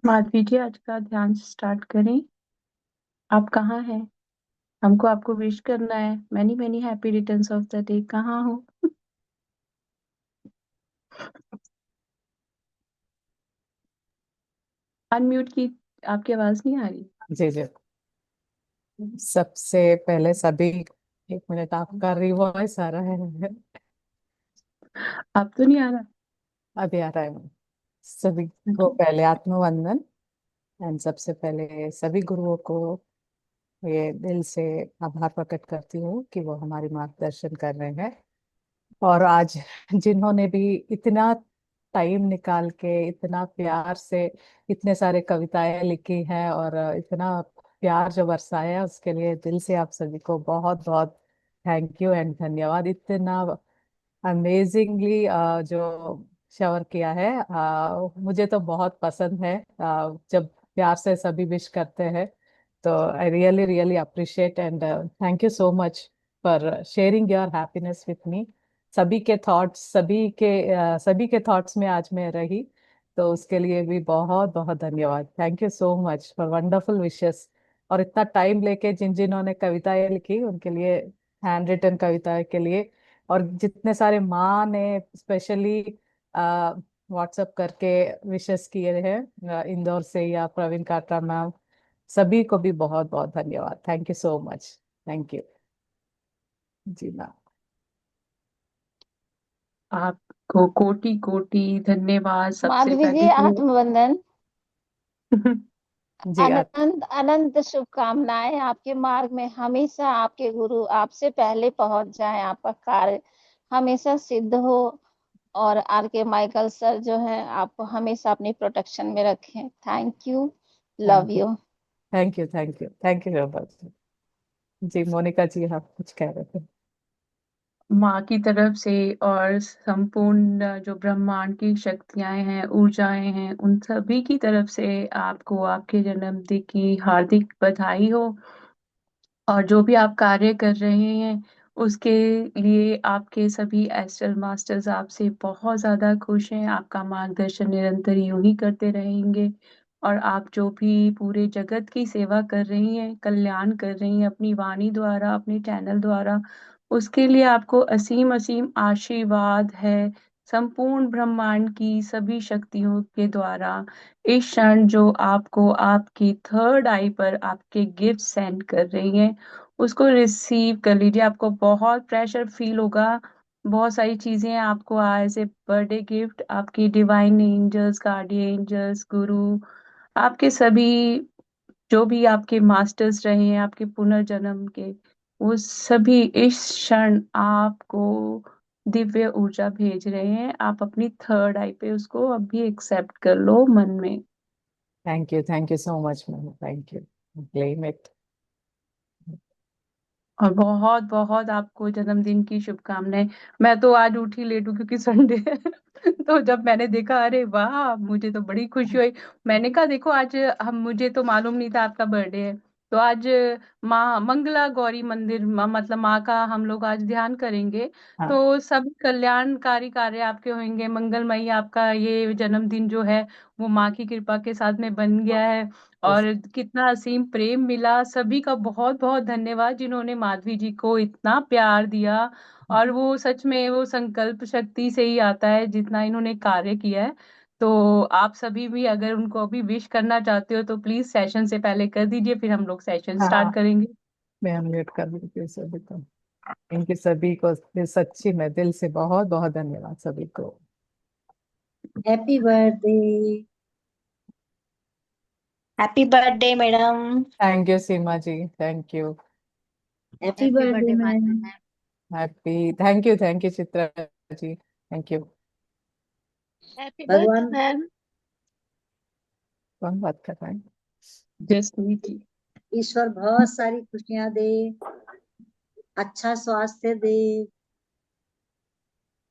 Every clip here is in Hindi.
माधवी जी, आज का ध्यान स्टार्ट करें। आप कहाँ हैं? हमको आपको विश करना है। Many many happy returns of the day. कहाँ हो? अनम्यूट की। आपकी आवाज नहीं आ रही। जी जी। सबसे पहले सभी, एक मिनट, आपका रिवॉइस आ रहा है। आप तो नहीं आ रहा। अभी आ रहा है। सभी को Okay. पहले आत्मवंदन। एंड सबसे पहले सभी गुरुओं को ये दिल से आभार प्रकट करती हूँ कि वो हमारी मार्गदर्शन कर रहे हैं। और आज जिन्होंने भी इतना टाइम निकाल के इतना प्यार से इतने सारे कविताएं लिखी हैं और इतना प्यार जो बरसाया है, उसके लिए दिल से आप सभी को बहुत बहुत थैंक यू एंड धन्यवाद। इतना अमेजिंगली जो शावर किया है, मुझे तो बहुत पसंद है। जब प्यार से सभी विश करते हैं तो I really really appreciate and thank you so much for sharing your happiness with me. सभी के थॉट्स में आज मैं रही, तो उसके लिए भी बहुत बहुत धन्यवाद। Thank you so much for wonderful wishes. और इतना टाइम लेके जिन जिन्होंने कविताएं लिखी उनके लिए, हैंड रिटन कविताएं के लिए, और जितने सारे माँ ने स्पेशली व्हाट्सएप करके विशेस किए हैं, इंदौर से या प्रवीण काटरा मैम, सभी को भी बहुत बहुत धन्यवाद। Thank you so much. Thank you. जी मैम। आपको कोटि कोटि धन्यवाद सबसे माधवी जी, पहले तो। आत्मवंदन। जी अनंत अनंत शुभकामनाएं आपके मार्ग में हमेशा आपके गुरु आपसे पहले पहुंच जाएं, आपका कार्य हमेशा सिद्ध हो। और आर के माइकल सर जो है आपको हमेशा अपनी प्रोटेक्शन में रखें। Thank you. Love thank you. You. Thank you. Thank you. Thank you very much. जी मोनिका जी, आप कुछ कह रहे थे। माँ की तरफ से और संपूर्ण जो ब्रह्मांड की शक्तियां हैं, ऊर्जाएं हैं, उन सभी की तरफ से आपको आपके जन्मदिन की हार्दिक बधाई हो। और जो भी आप कार्य कर रहे हैं उसके लिए आपके सभी एस्ट्रल मास्टर्स आपसे बहुत ज्यादा खुश हैं। आपका मार्गदर्शन निरंतर यूं ही करते रहेंगे। और आप जो भी पूरे जगत की सेवा कर रही हैं, कल्याण कर रही हैं अपनी वाणी द्वारा, अपने चैनल द्वारा, उसके लिए आपको असीम असीम आशीर्वाद है संपूर्ण ब्रह्मांड की सभी शक्तियों के द्वारा। इस क्षण जो आपको आपकी थर्ड आई पर आपके गिफ्ट सेंड कर रही हैं, उसको रिसीव कर लीजिए। आपको बहुत प्रेशर फील होगा। बहुत सारी चीजें आपको एज ए बर्थडे गिफ्ट आपकी डिवाइन एंजल्स, गार्डियन एंजल्स, गुरु, आपके सभी जो भी आपके मास्टर्स रहे हैं आपके पुनर्जन्म के, वो सभी इस क्षण आपको दिव्य ऊर्जा भेज रहे हैं। आप अपनी थर्ड आई पे उसको अभी एक्सेप्ट कर लो मन में। Thank you so much ma'am. Thank you. Claim it. और बहुत बहुत आपको जन्मदिन की शुभकामनाएं। मैं तो आज उठी लेट हूँ क्योंकि संडे है। तो जब मैंने देखा, अरे वाह, मुझे तो बड़ी खुशी हुई। मैंने कहा देखो, आज हम मुझे तो मालूम नहीं था आपका बर्थडे है। तो आज माँ मंगला गौरी मंदिर मतलब माँ का हम लोग आज ध्यान करेंगे। हाँ। तो सभी कल्याणकारी कार्य आपके होंगे, मंगलमयी। आपका ये जन्मदिन जो है वो माँ की कृपा के साथ में बन गया है। और कितना असीम प्रेम मिला। सभी का बहुत बहुत धन्यवाद जिन्होंने माधवी जी को इतना प्यार दिया। और वो सच में वो संकल्प शक्ति से ही आता है जितना इन्होंने कार्य किया है। तो आप सभी भी अगर उनको अभी विश करना चाहते हो तो प्लीज सेशन से पहले कर दीजिए, फिर हम लोग सेशन स्टार्ट हाँ, करेंगे। मैं अनम्यूट कर देती हूँ सभी को। इनके सभी को सच्ची में दिल से बहुत बहुत धन्यवाद सभी को। Happy birthday. Happy birthday madam. Thank you Seema ji. Thank you. Happy happy birthday birthday Madhavi ma'am. Ma'am. Happy. Thank you Chitra ji. Thank you. Happy birthday भगवान मैम। कौन बात कर रहा है? Just meet. ईश्वर बहुत सारी खुशियां दे, अच्छा स्वास्थ्य दे,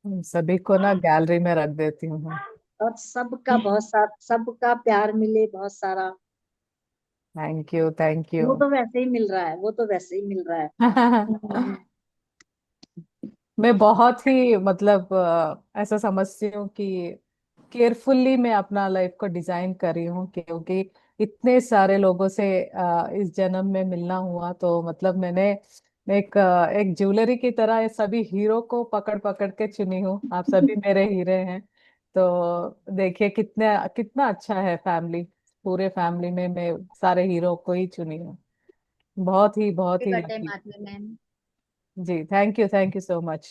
सभी को ना गैलरी में रख देती हूँ मैं। और सबका बहुत सारा, सबका प्यार मिले बहुत सारा। Thank you. Thank you. वो तो वैसे ही मिल रहा है, वो तो वैसे ही मिल रहा है। मैं बहुत ही मतलब ऐसा समझती हूँ कि केयरफुल्ली मैं अपना लाइफ को डिजाइन कर रही हूँ, क्योंकि इतने सारे लोगों से इस जन्म में मिलना हुआ, तो मतलब मैंने एक ज्वेलरी की तरह ये सभी हीरो को पकड़ पकड़ के चुनी हूँ। आप सभी मेरे हीरे हैं। तो देखिए कितने कितना अच्छा है फैमिली। पूरे फैमिली में मैं सारे हीरो को ही चुनी हूँ। बहुत हैप्पी ही बर्थडे लकी। माधवी मैम। जी, thank you so much.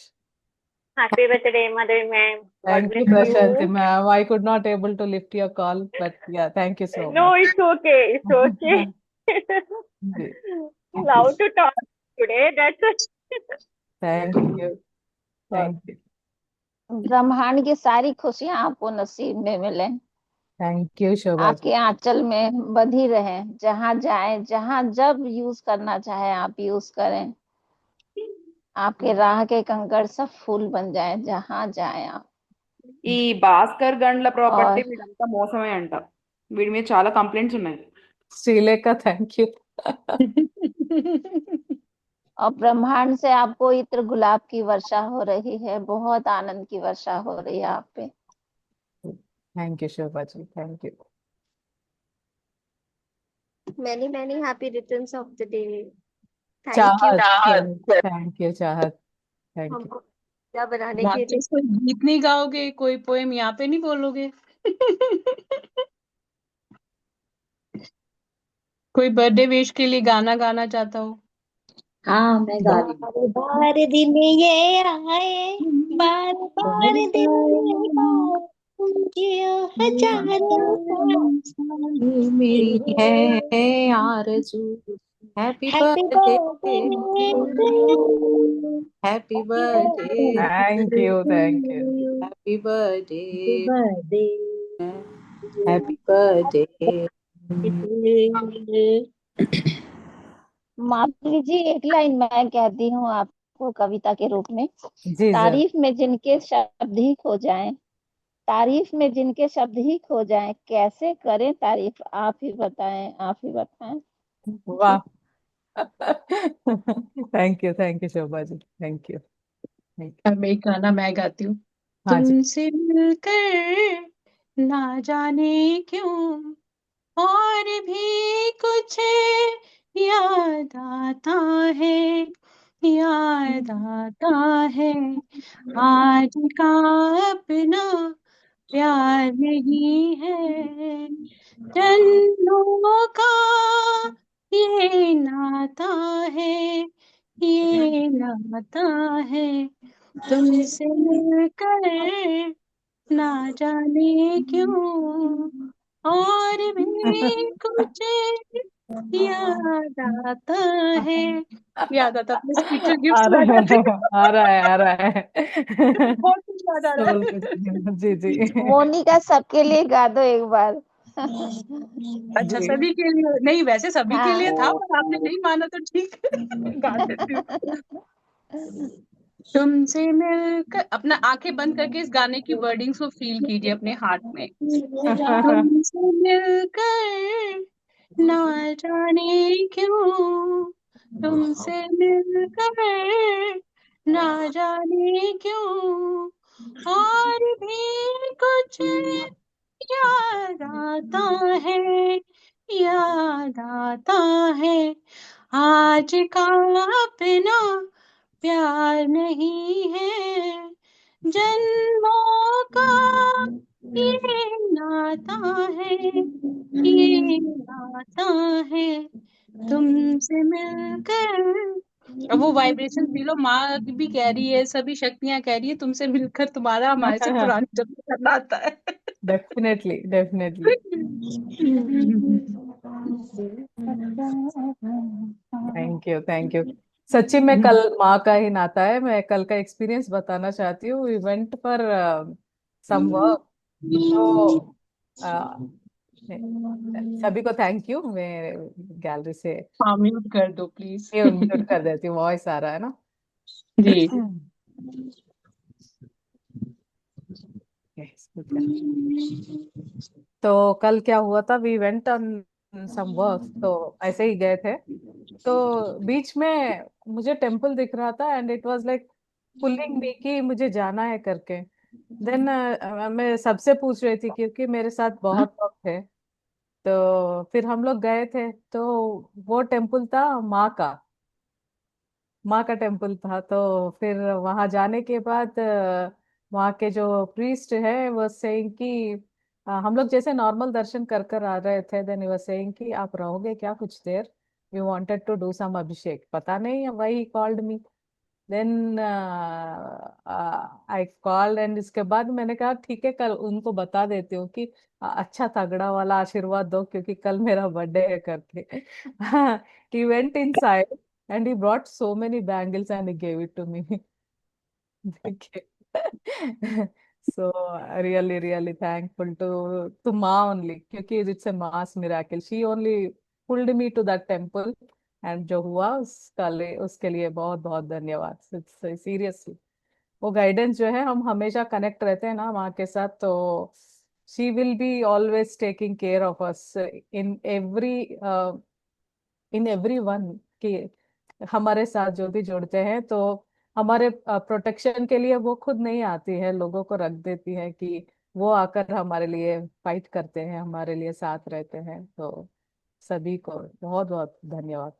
Happy birthday, Mother ma'am. God thank you bless Prashanti you. Ma'am, I could not able to lift your call, but yeah thank you so No, मच। it's okay. It's okay. जी, Love to talk today. That's it. Thank you, thank you, ब्रह्मांड की सारी खुशियां आपको नसीब में मिले, थैंक यू शोभा जी। आपके आंचल में बंधी रहे, जहां जाए जहां जब यूज करना चाहे आप यूज करें। आपके राह के कंकड़ सब फूल बन जाए जहां जाए आप। ఈ భాస్కర్ గండ్ల ప్రాపర్టీ और వీడంతా మోసమే అంట. వీడి మీద చాలా కంప్లైంట్స్ ఉన్నాయి. Shrilekha thank you. और ब्रह्मांड से आपको इत्र गुलाब की वर्षा हो रही है, बहुत आनंद की वर्षा हो रही है आप पे। Thank you Shobha ji, thank you. Many happy returns of the day. Thank you Chahat, thank you Chahat, thank you. हमको क्या बनाने के लिए। मास्टर्स कोई गीत नहीं गाओगे, कोई पोएम यहाँ पे नहीं बोलोगे? कोई बर्थडे विश के लिए गाना गाना चाहता हो? हाँ, मैं गा रही बार बार दिन ये आए, बार बार दिन ये आए, जियो हजारों साल। ये मेरी है आरज़ू। Happy happy birthday, birthday to happy you, birthday, thank you. Happy birthday, happy birthday. Happy birthday. Madhuri ji, एक लाइन मैं कहती हूँ आपको कविता के रूप में। जी सर। तारीफ में जिनके शब्द ही खो जाएं, तारीफ में जिनके शब्द ही खो जाएं, कैसे करें तारीफ, आप ही बताएं, आप ही बताएं। वाह। Thank you Shobha ji, thank you, thank you. अब एक गाना मैं गाती हूँ। हाँ जी। तुमसे मिलकर ना जाने क्यों और भी कुछ याद आता है, याद आता है। आज का अपना प्यार नहीं है, जन्मों का ये नाता है, ये नाता है। तुमसे मिलकर ना जाने क्यों और भी कुछ याद आता है। याद आता, अपने स्पीकर आ गिफ्ट ला रहा जाते है, हैं। आ रहा है, आ रहा है। बहुत कुछ याद आ रहा सोल है। कुछ, जी जी। मोनिका, सबके लिए गा दो एक बार। अच्छा, जी। सभी के लिए नहीं, वैसे सभी के लिए हाँ। था, पर आपने नहीं माना तो ठीक है। गा देती हूँ। तुमसे मिलकर, अपना आंखें बंद करके इस गाने की वर्डिंग्स को फील कीजिए अपने हार्ट में। तुमसे मिलकर ना जाने क्यों, तुमसे मिलकर ना जाने क्यों और भी कुछ याद आता है, याद आता है। आज का अपना प्यार नहीं है, जन्मों का ये नाता है, ये नाता है। तुमसे मिलकर, अब वो वाइब्रेशन फील हो, माँ भी कह रही है, सभी शक्तियां कह रही है, तुमसे मिलकर तुम्हारा हमारे से पुरानी जन्म करना आता है। Definitely, definitely. Thank you, thank you. सच्ची में कल माँ का ही नाता है। मैं कल का एक्सपीरियंस बताना चाहती हूँ। We went for some work. तो अ, सभी को थैंक यू। मैं गैलरी से हाँ, म्यूट कर दो प्लीज। ये म्यूट कर देती हूँ, वॉइस आ रहा है ना। जी। Yes, good girl। तो कल क्या हुआ था, we went on some work, तो ऐसे ही गए थे। तो बीच में मुझे टेम्पल दिख रहा था, and it was like pulling me कि मुझे जाना है करके। देन मैं सबसे पूछ रही थी क्योंकि मेरे साथ बहुत लोग थे। तो फिर हम लोग गए थे, तो वो टेम्पल था माँ का टेम्पल था। तो फिर वहां जाने के बाद वहाँ के जो प्रीस्ट है वो सेइंग कि हम लोग जैसे नॉर्मल दर्शन कर कर आ रहे थे। देन वो सेइंग कि आप रहोगे क्या कुछ देर, we wanted to do some Abhishek, पता नहीं वही called me. Then I call, and इसके बाद मैंने कहा ठीक है, कल उनको बता देती हूँ कि अच्छा तगड़ा वाला आशीर्वाद दो क्योंकि कल मेरा बर्थडे है करके। he went inside and he brought so many bangles and he gave it to me. Okay. So really really thankful to Ma only क्योंकि it's a mass miracle. She only pulled me to that temple, and जो हुआ उसके लिए बहुत बहुत धन्यवाद। सीरियसली वो गाइडेंस जो है, हम हमेशा कनेक्ट रहते हैं ना माँ के साथ, तो she will be always taking care of us in every one कि हमारे साथ जो भी जुड़ते हैं तो हमारे प्रोटेक्शन के लिए वो खुद नहीं आती है, लोगों को रख देती है कि वो आकर हमारे लिए फाइट करते हैं, हमारे लिए साथ रहते हैं। तो सभी को बहुत बहुत धन्यवाद।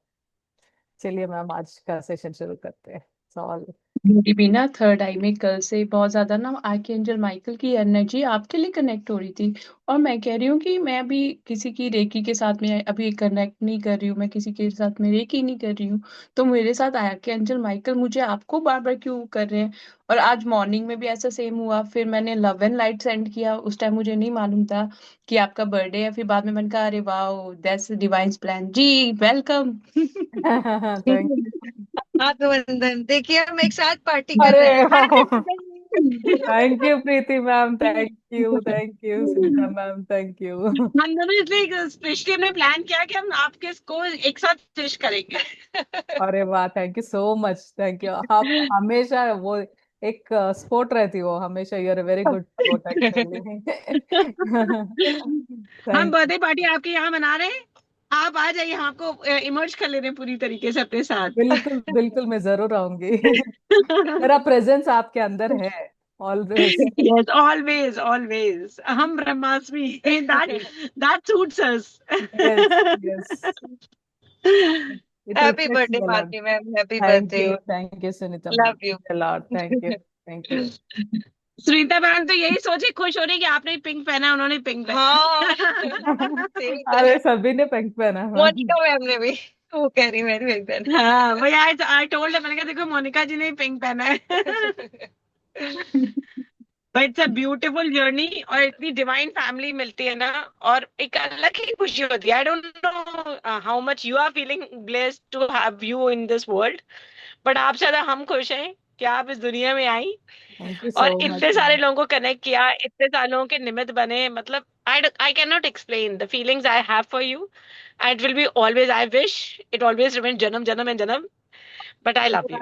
चलिए मैम, आज का सेशन शुरू करते हैं। सॉल मेरी भी ना थर्ड आई में कल से बहुत ज्यादा ना आर्कएंजल माइकल की एनर्जी आपके लिए कनेक्ट हो रही थी। और मैं कह रही हूँ कि मैं अभी किसी की रेकी के साथ में अभी कनेक्ट नहीं कर रही हूँ, मैं किसी के साथ में रेकी नहीं कर रही हूँ। तो मेरे साथ आर्कएंजल माइकल मुझे आपको बार बार क्यों कर रहे हैं। और आज मॉर्निंग में भी ऐसा सेम हुआ, फिर मैंने लव एंड लाइट सेंड किया, उस टाइम मुझे नहीं मालूम था कि आपका बर्थडे है। फिर बाद में मैंने कहा अरे वाह दैट्स डिवाइन प्लान जी, वेलकम। थैंक हाथ वंदन देखिए हम एक साथ पार्टी कर अरे रहे हैं। Thank you Preeti ma'am, thank you Sunita ma'am, thank you. हम दोनों इसलिए स्पेशली हमने प्लान किया कि हम आपके इसको एक साथ विश करेंगे। अरे वाह, thank you so much, thank you. आप हमेशा वो एक स्पोर्ट रहती हो हमेशा, you are very good sport actually. हम थैंक यू। बर्थडे पार्टी आपके यहाँ मना रहे हैं, आप आ जाइए, हम आपको इमर्ज कर ले रहे हैं पूरी तरीके से अपने साथ। बिल्कुल बिल्कुल, मैं जरूर आऊंगी। मेरा प्रेजेंस आपके अंदर है ऑलवेज। Yes, always, always. हम ब्रह्मास्मि, that suits us. Yes yes, it happy reflects birthday me a lot. Malti ma'am, happy birthday. Thank you Sunita ma'am, love you. A lot, thank you. Sunita ma'am तो यही सोचे खुश हो रही कि आपने पिंक पहना, उन्होंने पिंक पहना। हाँ सही अरे कहा। सभी ने पिंक पहना है। मोनिका मैम ने भी, वो कह रही मैंने भी पहना। हाँ वही आई टोल्ड, मैंने कहा देखो मोनिका जी ने पिंक पहना है। But it's a beautiful journey, और इतनी डिवाइन फैमिली मिलती है ना, और एक अलग ही खुशी होती है। I don't know how much you are feeling blessed to have you in this world, but आपसे ज्यादा हम खुश हैं कि आप इस दुनिया में आई थैंक यू और सो इतने मच। सारे लोगों को कनेक्ट किया, इतने सालों के निमित्त बने। मतलब I can not explain the feelings I have for you, and it will be always, I wish it always remain जन्म जन्म एंड जन्म, but I love you,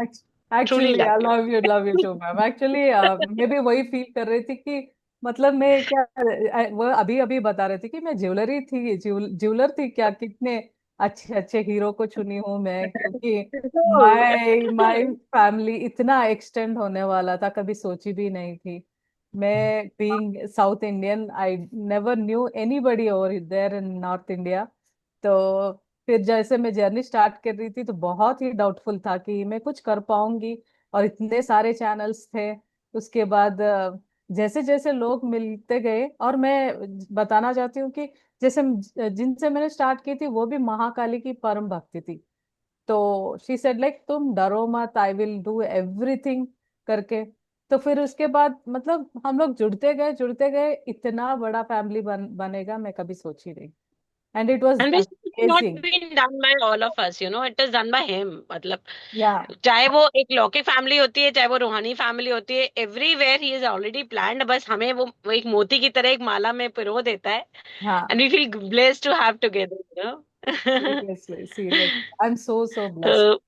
truly actually love I you. Love you too ma'am. Actually मैं भी वही फील कर रही थी कि मतलब मैं क्या वो अभी अभी बता रही थी कि मैं ज्वेलर थी क्या, कितने अच्छे अच्छे हीरो को चुनी हूँ मैं, क्योंकि माय फैमिली इतना एक्सटेंड होने वाला था, कभी सोची भी नहीं थी। मैं being south Indian, I never knew anybody over there in north India. तो फिर जैसे मैं जर्नी स्टार्ट कर रही थी तो बहुत ही डाउटफुल था कि मैं कुछ कर पाऊंगी, और इतने सारे चैनल्स थे। उसके बाद जैसे जैसे लोग मिलते गए, और मैं बताना चाहती हूँ कि जैसे जिनसे मैंने स्टार्ट की थी वो भी महाकाली की परम भक्ति थी। तो शी सेड लाइक तुम डरो मत, आई विल डू एवरीथिंग करके। तो फिर उसके बाद मतलब हम लोग जुड़ते गए, इतना बड़ा फैमिली बनेगा मैं कभी सोची नहीं। And it was And this is not amazing. been done by all of us, you know, it is done by him. मतलब या चाहे वो एक लौकिक फैमिली होती है, चाहे वो रूहानी फैमिली होती है, everywhere he is already planned, बस हमें वो एक मोती की तरह एक माला में पिरो देता है, हाँ, and we feel blessed to have together, you know. Serious I am so blessed, तो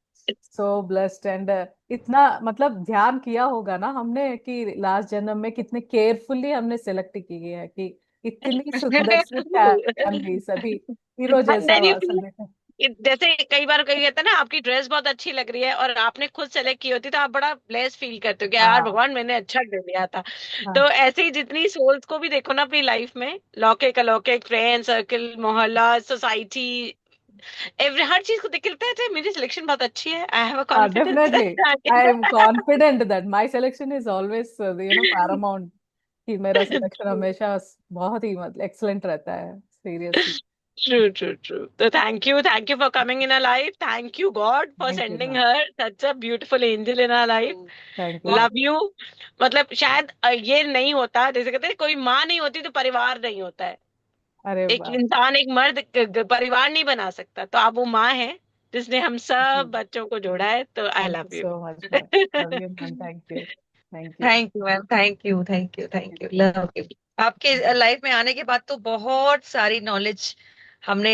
सो ब्लेस्ड। एंड इतना मतलब ध्यान किया होगा ना हमने कि लास्ट जन्म में कितने केयरफुली हमने सेलेक्ट की है कि इतनी सुंदर सी फैमिली, सभी हीरो and जैसा then you feel सभी। जैसे कई बार कई कहते हैं ना, आपकी ड्रेस बहुत अच्छी लग रही है और आपने खुद सेलेक्ट की होती, तो आप बड़ा ब्लेस फील करते हो कि यार हाँ भगवान मैंने अच्छा ड्रेस लिया था। हाँ तो ऐसे ही जितनी सोल्स को भी देखो ना अपनी लाइफ में, लौकिक अलौकिक, फ्रेंड सर्कल, मोहल्ला, सोसाइटी, एवरी हर चीज को देख के लगता है "अच्छा, मेरी सिलेक्शन बहुत अच्छी है, आई हैव अ हाँ confidence definitely I that am confident that my selection is always Paramount, कि मेरा सिलेक्शन हमेशा बहुत ही मतलब एक्सलेंट रहता है seriously. True, true, true. So thank you for coming in our life. Thank you, God, for thank you sending ma'am. her such a beautiful angel in our life. Thank you ma'am. Love you. मतलब शायद ये नहीं होता, जैसे कहते हैं कोई माँ नहीं होती तो परिवार नहीं होता है। अरे एक वाह। इंसान, एक मर्द परिवार नहीं बना सकता, तो आप वो माँ है जिसने हम सब जी बच्चों को जोड़ा है, तो आई thank you love you. So much ma'am. Love you ma'am. Thank you. Thank you. Thank you ma'am, thank you, thank you, thank you, love you. आपके लाइफ में आने के बाद तो बहुत सारी नॉलेज हमने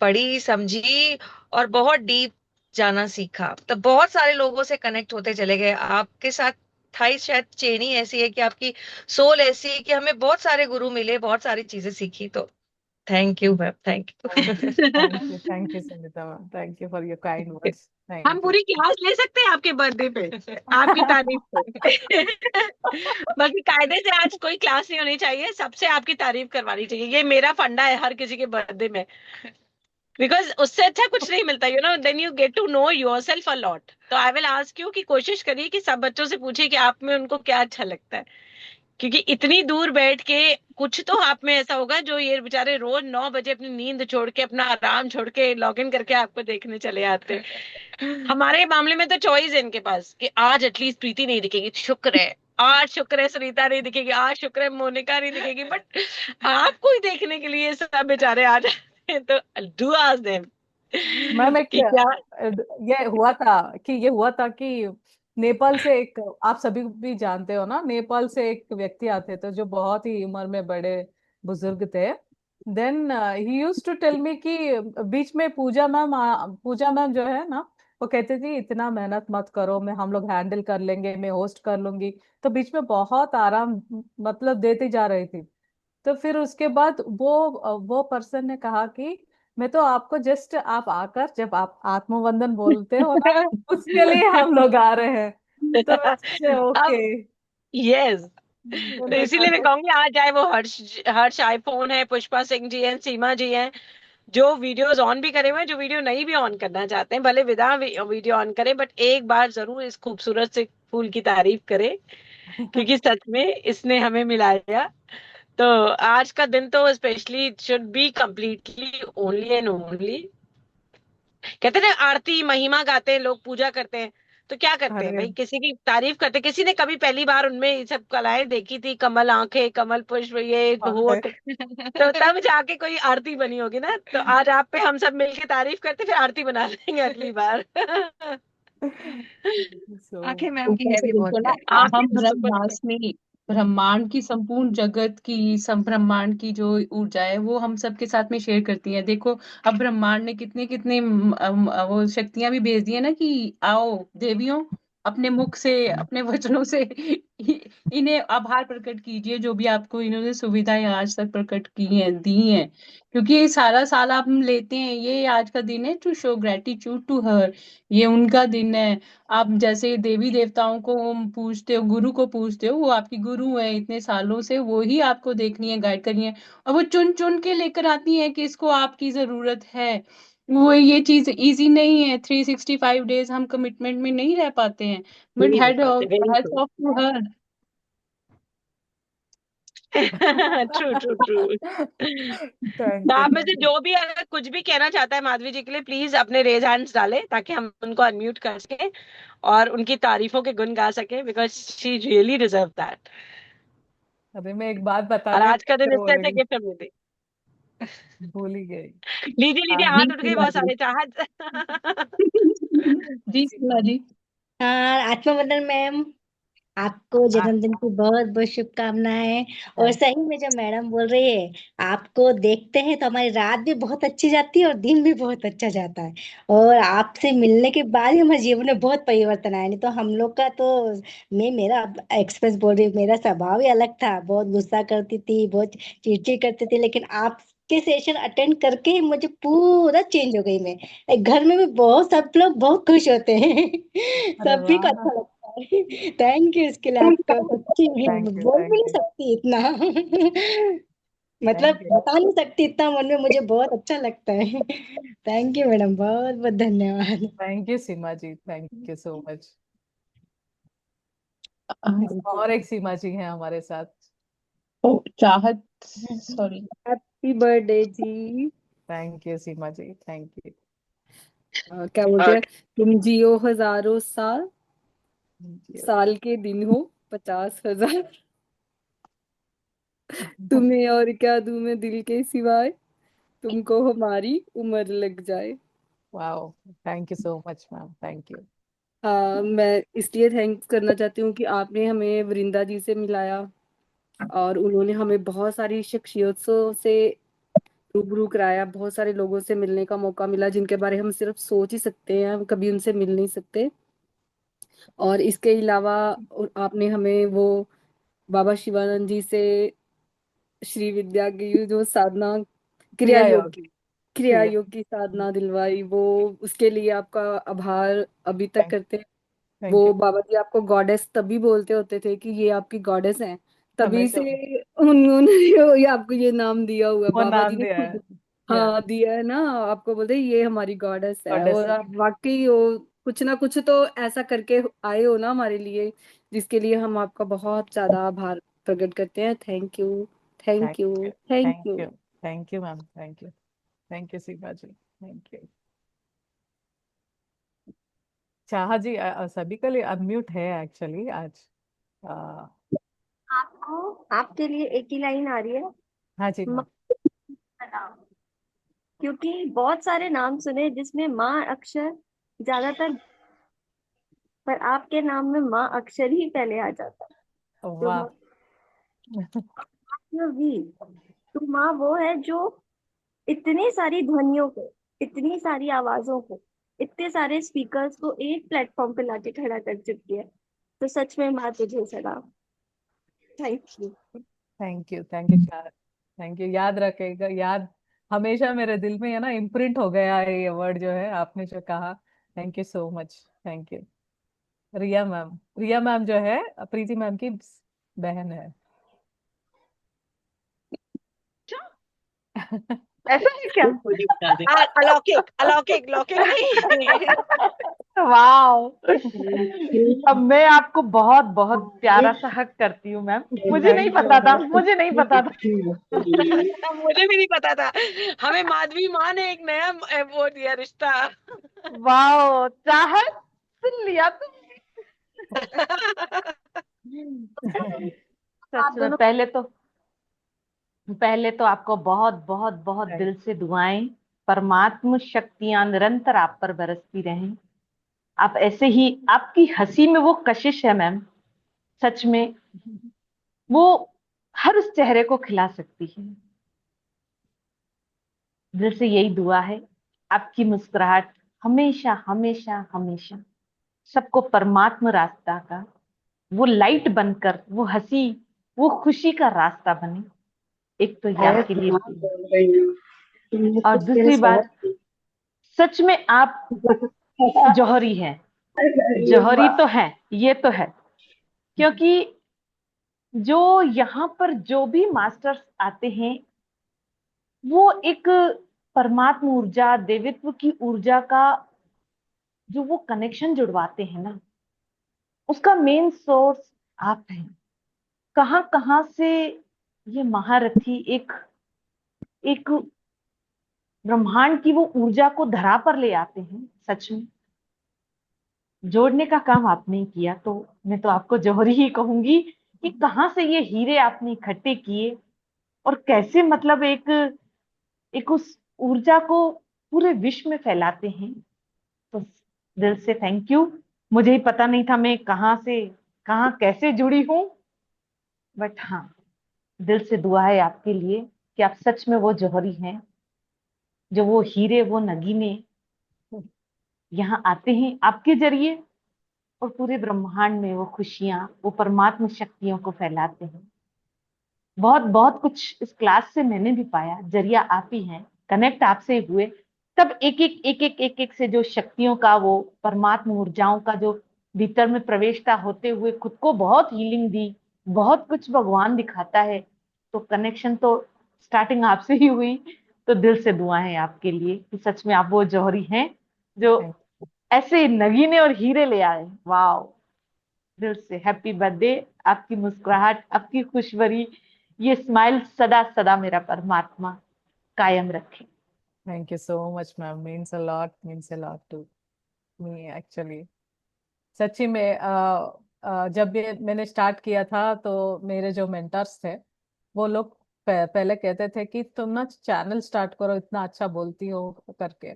पढ़ी, समझी, और बहुत डीप जाना सीखा। तो बहुत सारे लोगों से कनेक्ट होते चले गए। आपके साथ था ही शायद चेन ही ऐसी है कि आपकी सोल ऐसी है कि हमें बहुत सारे गुरु मिले, बहुत सारी चीजें सीखी। तो thank you ma'am, thank you. Thank you Sangeeta ma'am. Thank you for your kind words. हम थैंक यू। पूरी क्लास ले सकते हैं आपके बर्थडे पे, आपकी तारीफ पे। बाकी कायदे से आज कोई क्लास नहीं होनी चाहिए, सबसे आपकी तारीफ करवानी चाहिए, ये मेरा फंडा है हर किसी के बर्थडे में। बिकॉज उससे अच्छा कुछ नहीं मिलता, then you get to know your self a lot. तो आई विल आस्क यू कि कोशिश करिए कि सब बच्चों से पूछिए कि आप में उनको क्या अच्छा लगता है, क्योंकि इतनी दूर बैठ के कुछ तो आप में ऐसा होगा जो ये बेचारे रोज 9 बजे अपनी नींद छोड़ के, अपना आराम छोड़ के, लॉग इन करके आपको देखने चले आते हैं। हमारे मामले में तो चॉइस है इनके पास कि आज एटलीस्ट प्रीति नहीं दिखेगी, शुक्र है। आज शुक्र है सुनीता नहीं दिखेगी, आज शुक्र है मोनिका नहीं दिखेगी, बट आपको ही देखने के लिए सब बेचारे आ जाते हैं। तो डू आस्क देम मैम एक कि क्या। ये हुआ था कि नेपाल से एक, आप सभी भी जानते हो ना, नेपाल से एक व्यक्ति आते थे जो बहुत ही उम्र में बड़े बुजुर्ग थे। Then he used to tell me कि बीच में पूजा मैम जो है ना, वो कहती थी इतना मेहनत मत करो, मैं हम लोग हैंडल कर लेंगे, मैं होस्ट कर लूंगी। तो बीच में बहुत आराम मतलब देती जा रही थी। तो फिर उसके बाद वो पर्सन ने कहा कि मैं तो आपको जस्ट आप आकर जब आप आत्मवंदन बोलते हो ना, उसके लिए हम लोग आ रहे हैं। तो मैं सोचे ओके। अब यस, तो मैंने इसीलिए मैं कहा कहूंगी आज चाहे वो हर्ष हर्ष आईफोन है, पुष्पा सिंह जी हैं, सीमा जी हैं, जो वीडियोस ऑन भी करे हुए हैं, जो वीडियो नहीं भी ऑन करना चाहते हैं, भले विदा वीडियो ऑन करें, बट एक बार जरूर इस खूबसूरत से फूल की तारीफ करें, क्योंकि सच में इसने हमें मिलाया। तो आज का दिन तो specially should be completely only and only, कहते हैं ना आरती महिमा गाते हैं लोग, पूजा करते हैं, तो क्या करते हैं अरे भाई, किसी की तारीफ करते हैं। किसी ने कभी पहली बार उनमें ये सब कलाएं देखी थी, कमल आंखें, कमल पुष्प, ये बाप होठ, तो तब जाके कोई आरती बनी होगी ना। तो आज आप पे हम सब मिलके तारीफ करते, फिर आरती बना देंगे अगली बार। सो आंखें मैम की ऊपर है से भी बहुत देखो ना, प्यारी। आंखें अहम तो सुपर है। ब्रह्मास्मि, ब्रह्मांड की संपूर्ण जगत की ब्रह्मांड की जो ऊर्जा है वो हम सबके साथ में शेयर करती है। देखो अब ब्रह्मांड ने कितने कितने वो शक्तियां भी भेज दी है ना कि आओ देवियों, अपने मुख से, अपने वचनों से इन्हें आभार प्रकट कीजिए, जो भी आपको इन्होंने सुविधाएं आज तक प्रकट की हैं, दी हैं। क्योंकि ये सारा साल आप हम लेते हैं, ये आज का दिन है to show gratitude to her, ये उनका दिन है। आप जैसे देवी देवताओं को हम पूजते हो, गुरु को पूजते हो, वो आपकी गुरु है इतने सालों से, वो ही आपको देख रही है, गाइड कर रही है, और वो चुन चुन के लेकर आती है कि इसको आपकी जरूरत है। वो ये चीज इजी नहीं है, 365 डेज हम कमिटमेंट में नहीं रह पाते हैं, बट नहीं रह हेड पाते, very hats true. Off to her. True true true. तो थैंक यू आप में से थैंक यू। जो भी अगर कुछ भी कहना चाहता है माधवी जी के लिए, प्लीज अपने रेज हैंड्स डालें ताकि हम उनको अनम्यूट कर सके और उनकी तारीफों के गुण गा सके, because she really deserve that. अरे मैं एक बात और बताने आज का दिन कैसे इससे बोल अच्छा रही, गिफ्ट हम देते। भूल ही गई। लीजिए लीजिए, हाँ जी हाथ उठ गए सीमा बहुत जी। सारे चाहत। जी सीमा जी। हाँ आत्मवंदन मैम, आपको जन्मदिन की बहुत बहुत शुभकामनाएं। और थैंक सही में जो मैडम बोल रही है, आपको देखते हैं तो हमारी रात भी बहुत अच्छी जाती है और दिन भी बहुत अच्छा जाता है। और आपसे मिलने के बाद ही हमारे जीवन में बहुत परिवर्तन आया, नहीं तो हम लोग का तो, मैं मेरा एक्सप्रेस बोल रही हूँ, मेरा स्वभाव ही अलग था, बहुत गुस्सा करती थी, बहुत चिड़चिड़ करती थी, लेकिन आप आपके सेशन अटेंड करके ही मुझे पूरा चेंज हो गई मैं। घर में भी बहुत सब लोग बहुत खुश होते हैं। अरे सभी को वाह। अच्छा लगता है। थैंक यू इसके लिए आपका, सच्ची में थैंक यू, बोल भी थैंक नहीं यू, सकती इतना। मतलब थैंक यू। बता नहीं सकती, इतना मन में मुझे बहुत अच्छा लगता है। थैंक यू मैडम, बहुत बहुत धन्यवाद। Thank you Seema ji, thank you so much. Uh, और एक सीमा जी हैं हमारे साथ। ओ चाहत, सॉरी। हैप्पी बर्थडे जी। Thank you Seema ji, thank you. क्या बोलते हैं, तुम जियो हजारों साल, जी। साल के दिन हो 50,000। तुम्हें और क्या दूं मैं दिल के सिवाय, तुमको हमारी उम्र लग जाए। Wow, thank you so much ma'am, thank you. मैं इसलिए थैंक्स करना चाहती हूँ कि आपने हमें वृंदा जी से मिलाया, और उन्होंने हमें बहुत सारी शख्सियतों से रूबरू कराया, बहुत सारे लोगों से मिलने का मौका मिला जिनके बारे में हम सिर्फ सोच ही सकते हैं, हम कभी उनसे मिल नहीं सकते। और इसके अलावा आपने हमें वो बाबा शिवानंद जी से श्री विद्या की जो साधना, क्रिया क्रिया योग योग। की क्रिया क्रिया। योग की साधना दिलवाई, वो उसके लिए आपका आभार अभी तक थैंक करते हैं। थैंक वो यू। बाबा जी आपको गॉडेस तभी बोलते होते थे कि ये आपकी गॉडेस हैं, तभी हमेशा से उन्होंने ये आपको ये नाम दिया हुआ है, वो बाबा जी नाम ने दिया है। खुद। या हाँ दिया है ना, आपको बोलते हैं ये हमारी गॉडेस है, गॉडेस और है। आप वाकई वो कुछ ना कुछ तो ऐसा करके आए हो ना हमारे लिए, जिसके लिए हम आपका बहुत ज्यादा आभार प्रकट करते हैं। Thank you, thank thank you, you, thank thank you. You, thank you ma'am, thank you, thank you Seema ji, thank you. Chaha ji सभी के लिए अनम्यूट है एक्चुअली आज। आ, आपको, आपके लिए एक ही लाइन आ रही है, हाँ जी माँ मैम। का नाम। क्योंकि बहुत सारे नाम सुने जिसमें माँ अक्षर ज्यादातर, पर आपके नाम में माँ अक्षर ही पहले आ जाता है। तो वाह। माँ भी, तो माँ वो है जो इतनी सारी ध्वनियों को, इतनी सारी आवाजों को, इतने सारे स्पीकर्स को एक प्लेटफॉर्म पे लाके खड़ा कर चुकी है। तो सच में माँ तुझे सलाम। Thank you. Thank you, thank you चाहा, थैंक यू। याद रखेगा, याद हमेशा मेरे दिल में है ना, इम्प्रिंट हो गया है ये वर्ड जो है आपने जो कहा। Thank you so much, thank you. Riya ma'am, Riya ma'am जो है प्रीति मैम की बहन है। ऐसा है क्या? अलौकिक, अलौकिक, लौकिक नहीं। वाओ। अब मैं आपको बहुत बहुत प्यारा सा हक करती हूँ मैम। मुझे नहीं थैंक यू पता था, मैम। मुझे नहीं पता था। मुझे भी नहीं पता था। हमें माधवी माँ ने एक नया वो दिया रिश्ता। वाओ चाहत, सुन लिया तुम। आप सच में दोनों पहले तो आपको बहुत बहुत बहुत दिल से दुआएं। परमात्म शक्तियां निरंतर आप पर बरसती रहें। आप ऐसे ही, आपकी हंसी में वो कशिश है मैम, सच में वो हर उस चेहरे को खिला सकती है। दिल से यही दुआ है, आपकी मुस्कुराहट हमेशा हमेशा हमेशा सबको परमात्म रास्ता का वो लाइट बनकर, वो हंसी, वो खुशी का रास्ता बने। एक तो ये आपके लिए और दूसरी बात, सच में आप जौहरी हैं। जौहरी तो है, ये तो है। क्योंकि जो यहाँ पर जो भी मास्टर्स आते हैं, वो एक परमात्म ऊर्जा, देवित्व की ऊर्जा का जो वो कनेक्शन जुड़वाते हैं ना, उसका मेन सोर्स आप हैं। कहाँ कहाँ से ये महारथी एक एक ब्रह्मांड की वो ऊर्जा को धरा पर ले आते हैं। सच में जोड़ने का काम आपने किया, तो मैं तो आपको जौहरी ही कहूंगी कि कहाँ से ये हीरे आपने इकट्ठे किए और कैसे मतलब एक उस ऊर्जा को पूरे विश्व में फैलाते हैं। तो दिल से थैंक यू। मुझे ही पता नहीं था मैं कहाँ से कहाँ कैसे जुड़ी हूँ, बट हाँ, दिल से दुआ है आपके लिए कि आप सच में वो जौहरी हैं, जो वो हीरे, वो नगीने यहाँ आते हैं आपके जरिए और पूरे ब्रह्मांड में वो खुशियां, वो परमात्म शक्तियों को फैलाते हैं। बहुत बहुत कुछ इस क्लास से मैंने भी पाया, जरिया आप ही हैं, कनेक्ट आपसे हुए, तब एक एक से जो शक्तियों का, वो परमात्मा ऊर्जाओं का जो भीतर में प्रवेश था होते हुए खुद को बहुत हीलिंग दी, बहुत कुछ भगवान दिखाता है। तो कनेक्शन तो स्टार्टिंग आपसे ही हुई। तो दिल से दुआ है आपके लिए कि सच में आप वो जौहरी हैं जो Thank ऐसे नगीने और हीरे ले आए। वाह, दिल से हैप्पी बर्थडे। आपकी मुस्कुराहट, आपकी खुशबरी, ये स्माइल सदा सदा मेरा परमात्मा कायम रखे। Thank you so much, ma'am. Means a lot to me actually. सच्ची में जब ये मैंने स्टार्ट किया था तो मेरे जो मेंटर्स थे वो लोग पहले कहते थे कि तुम ना चैनल स्टार्ट करो, इतना अच्छा बोलती हो करके।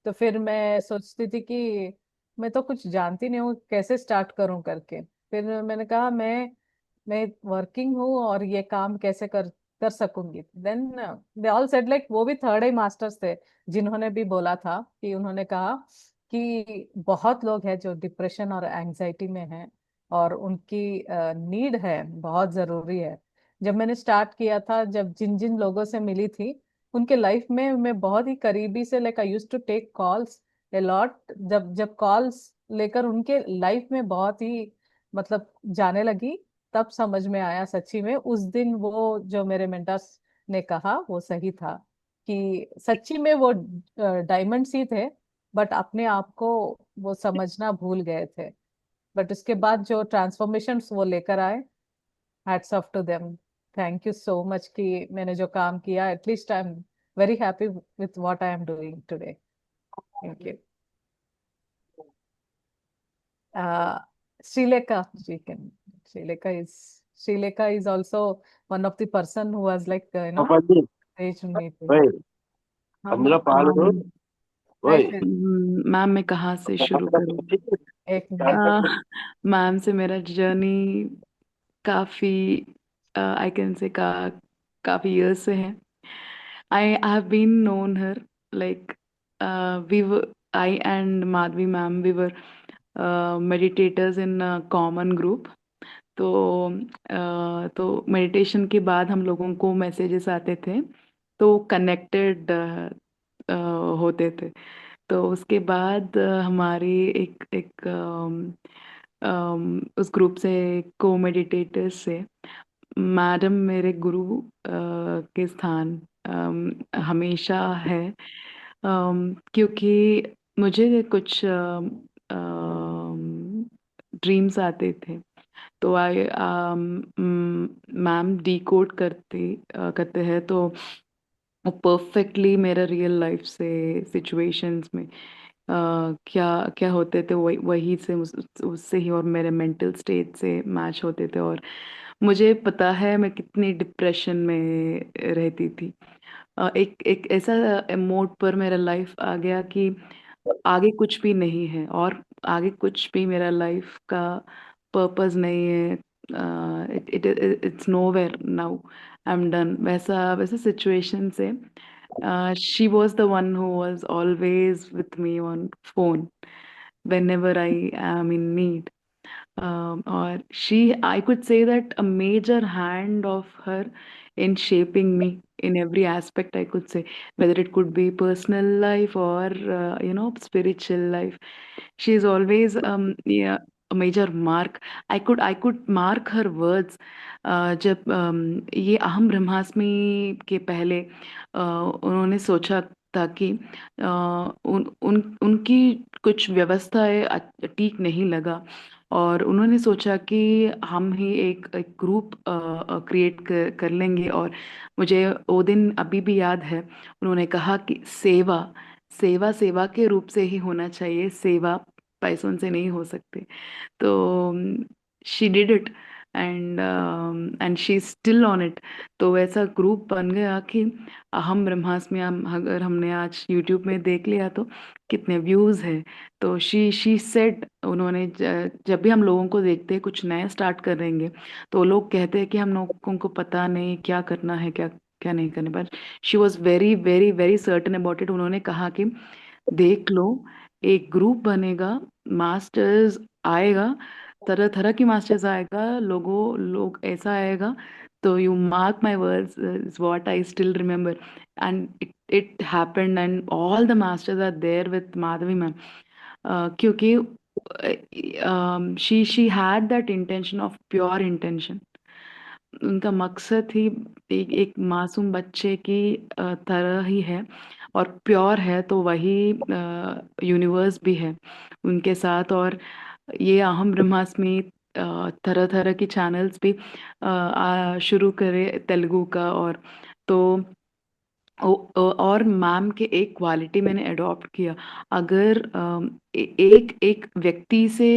तो फिर मैं सोचती थी कि मैं तो कुछ जानती नहीं हूँ, कैसे स्टार्ट करूँ करके। फिर मैंने कहा मैं वर्किंग हूँ और ये काम कैसे कर कर सकूंगी। Then they all said like, वो भी थर्ड आई मास्टर्स थे जिन्होंने भी बोला था कि उन्होंने कहा कि बहुत लोग हैं जो डिप्रेशन और एंजाइटी में हैं और उनकी नीड है, बहुत जरूरी है। जब मैंने स्टार्ट किया था, जब जिन जिन लोगों से मिली थी उनके लाइफ में मैं बहुत ही करीबी से, like I use to take calls a lot. जब जब कॉल्स लेकर उनके लाइफ में बहुत ही मतलब जाने लगी, तब समझ में आया सच्ची में उस दिन वो जो मेरे मेंटर्स ने कहा वो सही था, कि सच्ची में वो डायमंड्स ही थे, बट अपने आप को वो समझना भूल गए थे। बट उसके बाद जो ट्रांसफॉर्मेशंस वो लेकर आए, hats off to them. Thank you so much कि मैंने जो काम किया, at least I am very happy with what I am doing today. Thank you. Srilekha ji can. Srilekha is also one of the person who was like पापा जी, encouraged me to. ओए, हाँ अंदर पाल दो, ओए, मैम मैं कहाँ से शुरू करूँ? एक मिनट। मैम से मेरा जर्नी काफी आई कैन से काफी इयर्स से है। I have been known her like we I and Madhavi ma'am we were meditators in a common group। तो मेडिटेशन के बाद हम लोगों को मैसेजेस आते थे, तो कनेक्टेड होते थे। तो उसके बाद हमारी एक एक उस ग्रुप से को मेडिटेटर्स से मैडम मेरे गुरु के स्थान हमेशा है। क्योंकि मुझे कुछ ड्रीम्स आते थे, तो आई मैम डिकोड करते हैं, तो वो परफेक्टली मेरा रियल लाइफ से सिचुएशंस में क्या क्या होते थे वही से उससे ही और मेरे मेंटल स्टेट से मैच होते थे। और मुझे पता है मैं कितनी डिप्रेशन में रहती थी। एक एक ऐसा मोड पर मेरा लाइफ आ गया कि आगे कुछ भी नहीं है, और आगे कुछ भी मेरा लाइफ का पर्पस नहीं है। It's nowhere now, I am done, वैसा वैसा सिचुएशन से she was the one who was always with me on phone whenever I am in need. Or I could say that a major hand of her in shaping me in every aspect, I could say, whether it could be personal life or, spiritual life. She is always, yeah, a major mark. I could mark her words. जब ये अहम ब्रह्मास्मि के पहले उन्होंने सोचा था कि उनकी कुछ व्यवस्थाएं ठीक नहीं लगा, और उन्होंने सोचा कि हम ही एक ग्रुप क्रिएट कर लेंगे। और मुझे वो दिन अभी भी याद है, उन्होंने कहा कि सेवा सेवा सेवा के रूप से ही होना चाहिए, सेवा पैसों से नहीं हो सकते। तो she did it, and she still on it. तो वैसा ग्रुप बन गया कि अहम ब्रह्मास्मि अगर हमने आज यूट्यूब में देख लिया तो कितने व्यूज है। तो शी सेड, उन्होंने जब भी हम लोगों को देखते हैं कुछ नया स्टार्ट करेंगे, तो लोग कहते हैं कि हम लोगों को पता नहीं क्या करना है, क्या क्या नहीं करने, but she was very very very certain about it. उन्होंने कहा कि देख लो, एक ग्रुप बनेगा, मास्टर्स आएगा, तरह तरह की मास्टर्स आएगा, लोग ऐसा आएगा। तो you mark my words, is what I still remember, and it happened, and all the masters are there with Madhavi ma'am. क्योंकि she had that intention of pure intention. उनका मकसद ही एक मासूम बच्चे की तरह ही है, और प्योर है, तो वही यूनिवर्स भी है उनके साथ। और ये अहम ब्रह्मास्मि तरह तरह की चैनल्स भी शुरू करे तेलुगु का। और तो और मैम के एक क्वालिटी मैंने अडॉप्ट किया। अगर एक एक व्यक्ति से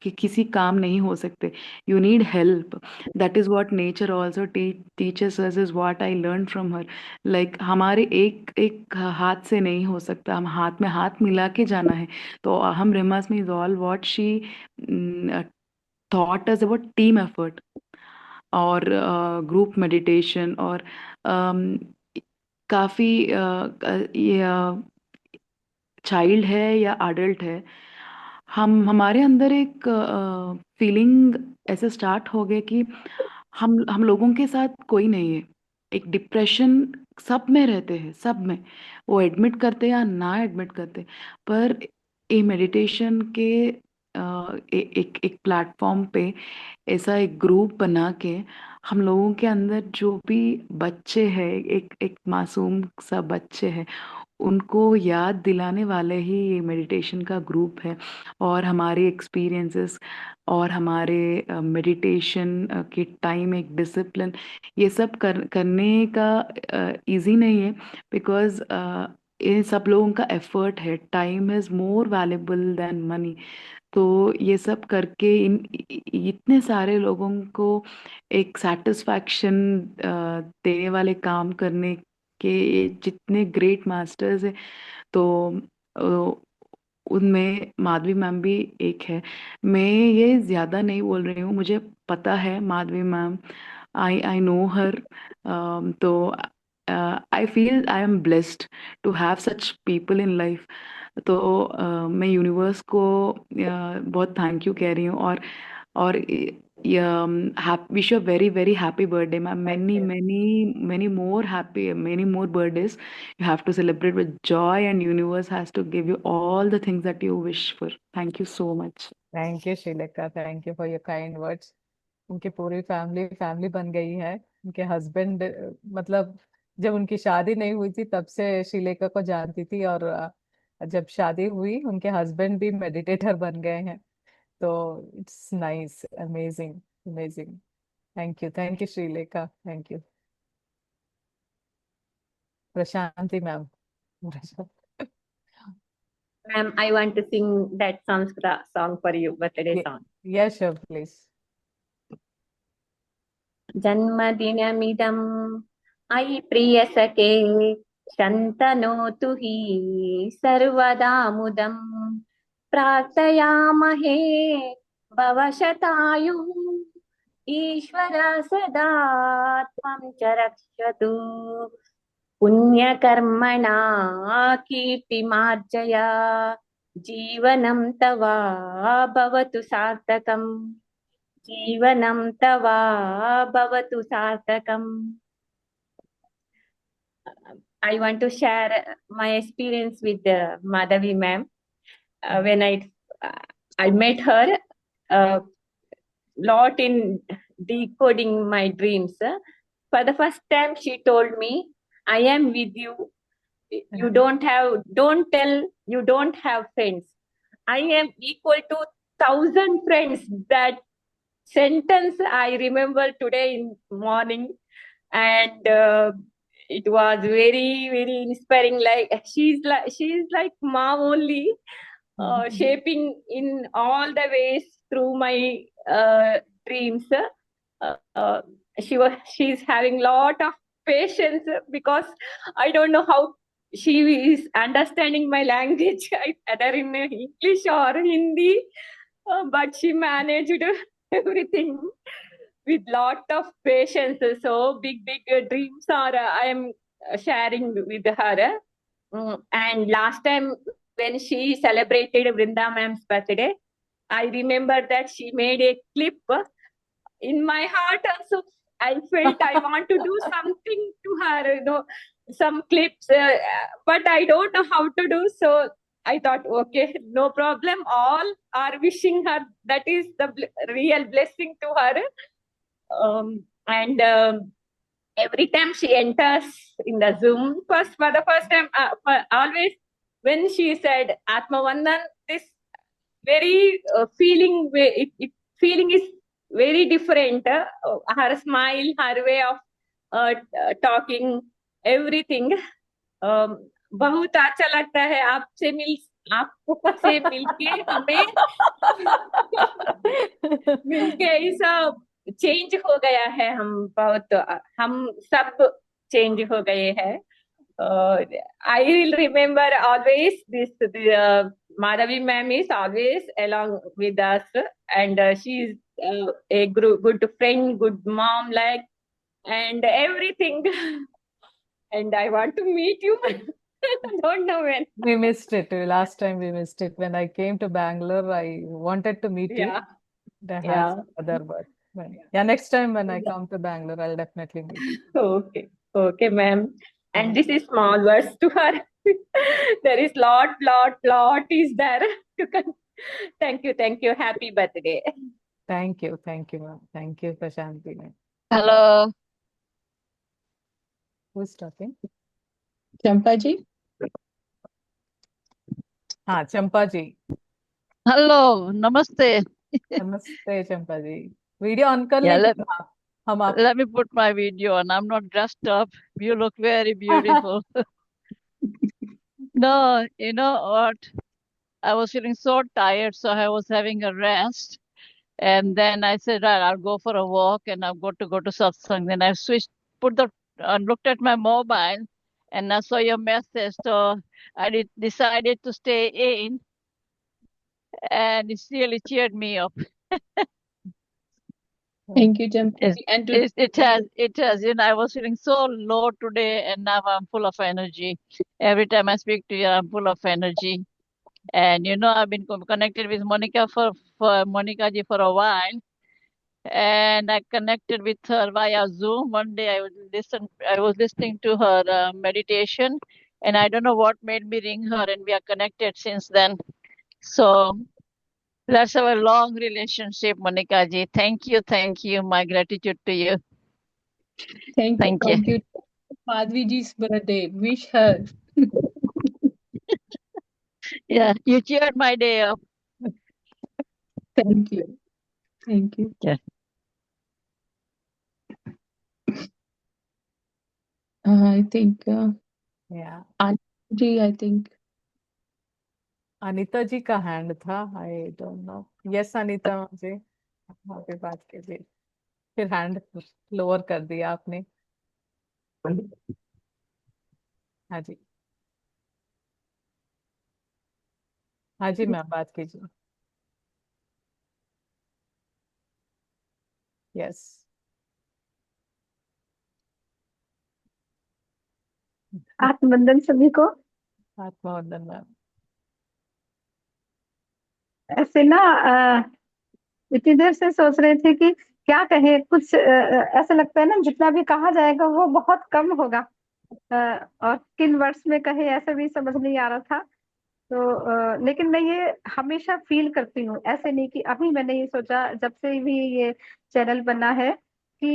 किसी काम नहीं हो सकते, you need help. That is what nature also teachers us, is what I learn from her. Like हमारे एक एक हाथ से नहीं हो सकता, हम हाथ में हाथ मिला के जाना है। तो अहम ब्रह्मास्मि is all what she thought us about team effort, और ग्रुप मेडिटेशन, और काफ़ी ये चाइल्ड है या अडल्ट है, हमारे अंदर एक फीलिंग ऐसे स्टार्ट हो गए कि हम लोगों के साथ कोई नहीं है। एक डिप्रेशन सब में रहते हैं, सब में, वो एडमिट करते या ना एडमिट करते। पर ये मेडिटेशन के एक एक प्लेटफॉर्म पे ऐसा एक ग्रुप बना के हम लोगों के अंदर जो भी बच्चे हैं, एक एक मासूम सा बच्चे हैं, उनको याद दिलाने वाले ही ये मेडिटेशन का ग्रुप है। और हमारे एक्सपीरियंसेस और हमारे मेडिटेशन के टाइम एक डिसिप्लिन, ये सब करने का इजी नहीं है। बिकॉज ये सब लोगों का एफर्ट है, time is more valuable than money. तो ये सब करके इतने सारे लोगों को एक सेटिस्फैक्शन देने वाले काम करने के ये जितने ग्रेट मास्टर्स हैं, तो अ, उनमें माधवी मैम भी एक है। मैं ये ज़्यादा नहीं बोल रही हूँ, मुझे पता है Madhavi ma'am, I know her. तो I feel I am blessed to have such people in life. तो मैं यूनिवर्स को बहुत थैंक यू कह रही हूँ। और wish you very very happy birthday ma'am, thank many you. many many more happy, many more birthdays you have to celebrate with joy, and universe has to give you all the things that you wish for. Thank you so much. Thank you Shrilekha, thank you for your kind words. उनकी पूरी फैमिली फैमिली बन गई है। उनके हस्बैंड, मतलब जब उनकी शादी नहीं हुई थी तब से श्रीलेखा को जानती थी, और जब शादी हुई उनके हस्बैंड भी मेडिटेटर बन गए हैं। तो it's nice, amazing, amazing. Thank you Shrilekha, thank you. Prashanti ma'am. Ma'am, I want to sing that Sanskrit song for you, birthday song. Yes sure, please. जन्मदिनमिदम् अयि प्रियसखे शन्तनोतु हि सर्वदा मुदम् प्रार्थयामहे भवशतायुः ईश्वर सदा त्वं च रक्षतु पुण्यकर्मणा कीर्तिमार्जय जीवनं तव भवतु सार्थकम् जीवनं तव भवतु सार्थकम्। I want to share my experience with Madhavi ma'am. When I met her, lot in decoding my dreams. For the first time, she told me, "I am with you. You don't tell you don't have friends. I am equal to 1,000 friends." That sentence I remember today in morning, and it was very very inspiring. Like she's like mom only, shaping in all the ways through my dreams. Uh, she's having lot of patience, because I don't know how she is understanding my language, either in English or Hindi, but she managed everything with lot of patience. So big dreams are I am sharing with her. And last time when she celebrated Vrinda ma'am's birthday, I remember that she made a clip. In my heart also, I felt I want to do something to her, some clips, but I don't know how to do. So I thought, okay, no problem. All are wishing her. That is the real blessing to her. And every time she enters in the Zoom, for the first time, always when she said Atma Vandan, this very feeling is very different. Her smile, her way of talking, everything. बहुत अच्छा लगता है आपको से मिलके हमें मिलके इस चेंज हो गया है। हम सब चेंज हो गए हैं। I will remember always this. Madhavi ma'am is always along with us, and she is a good friend, good mom, like, and everything. And I want to meet you. Don't know when. We missed it. Last time we missed it. When I came to Bangalore, I wanted to meet you. Yeah, I had yeah. some other work. Yeah, next time when I come to Bangalore, I'll definitely meet you. Okay, okay, ma'am. And this is small words to her. There is lot is there to Thank you. Happy birthday. Thank you, ma'am. Thank you, Prashanti ma'am. Hello. Who's talking? चंपा जी। हाँ, चंपा जी। Hello. Namaste. नमस्ते चंपा जी। वीडियो ऑन कर Yeah, लीजिए हम आप let me put my video on. I'm not dressed up. You look very beautiful. No, you know what? I was feeling so tired, so I was having a rest. And then I said, right, I'll go for a walk and I've got to go to satsang. Then I looked at my mobile and I saw your message. So I decided to stay in, and it's really cheered me up. Thank you, Champa. And It has. I was feeling so low today, and now I'm full of energy. Every time I speak to you, I'm full of energy. And I've been connected with Monica for Monica ji for a while, and I connected with her via Zoom. One day I was listening to her meditation, and I don't know what made me ring her, and we are connected since then. So let's have a long relationship, Monica ji. Thank you. My gratitude to you. thank you. Madhvi ji's birthday. Wish her. Yeah, you cheered my day up. Thank you. Yeah. I think. Yeah. Ji, I think. Anita जी का हैंड था। I don't know. Yes Anita ji, वहाँ पे बात कीजिए। फिर हैंड लोअर कर दिया आपने। हाँ जी, हाँ जी मैम, बात कीजिए। यस। आत्मवंदन सभी को। आत्मवंदन मैम। ऐसे ना इतनी देर से सोच रहे थे कि क्या कहें। कुछ ऐसा लगता है ना, जितना भी कहा जाएगा वो बहुत कम होगा, और किन वर्ड्स में कहे ऐसा भी समझ नहीं आ रहा था। तो लेकिन मैं ये हमेशा फील करती हूँ, ऐसे नहीं कि अभी मैंने ये सोचा, जब से भी ये चैनल बना है कि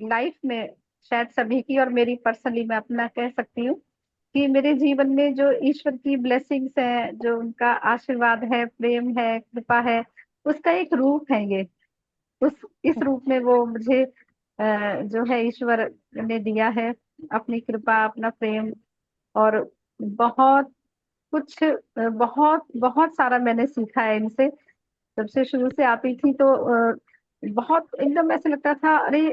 लाइफ में शायद सभी की और मेरी पर्सनली मैं अपना कह सकती हूँ कि मेरे जीवन में जो ईश्वर की ब्लेसिंग्स है, जो उनका आशीर्वाद है, प्रेम है, कृपा है, उसका एक रूप है ये। इस रूप में वो मुझे जो है ईश्वर ने दिया है अपनी कृपा, अपना प्रेम, और बहुत कुछ बहुत बहुत सारा मैंने सीखा है इनसे। जब से शुरू से आती थी तो बहुत एकदम ऐसे लगता था, अरे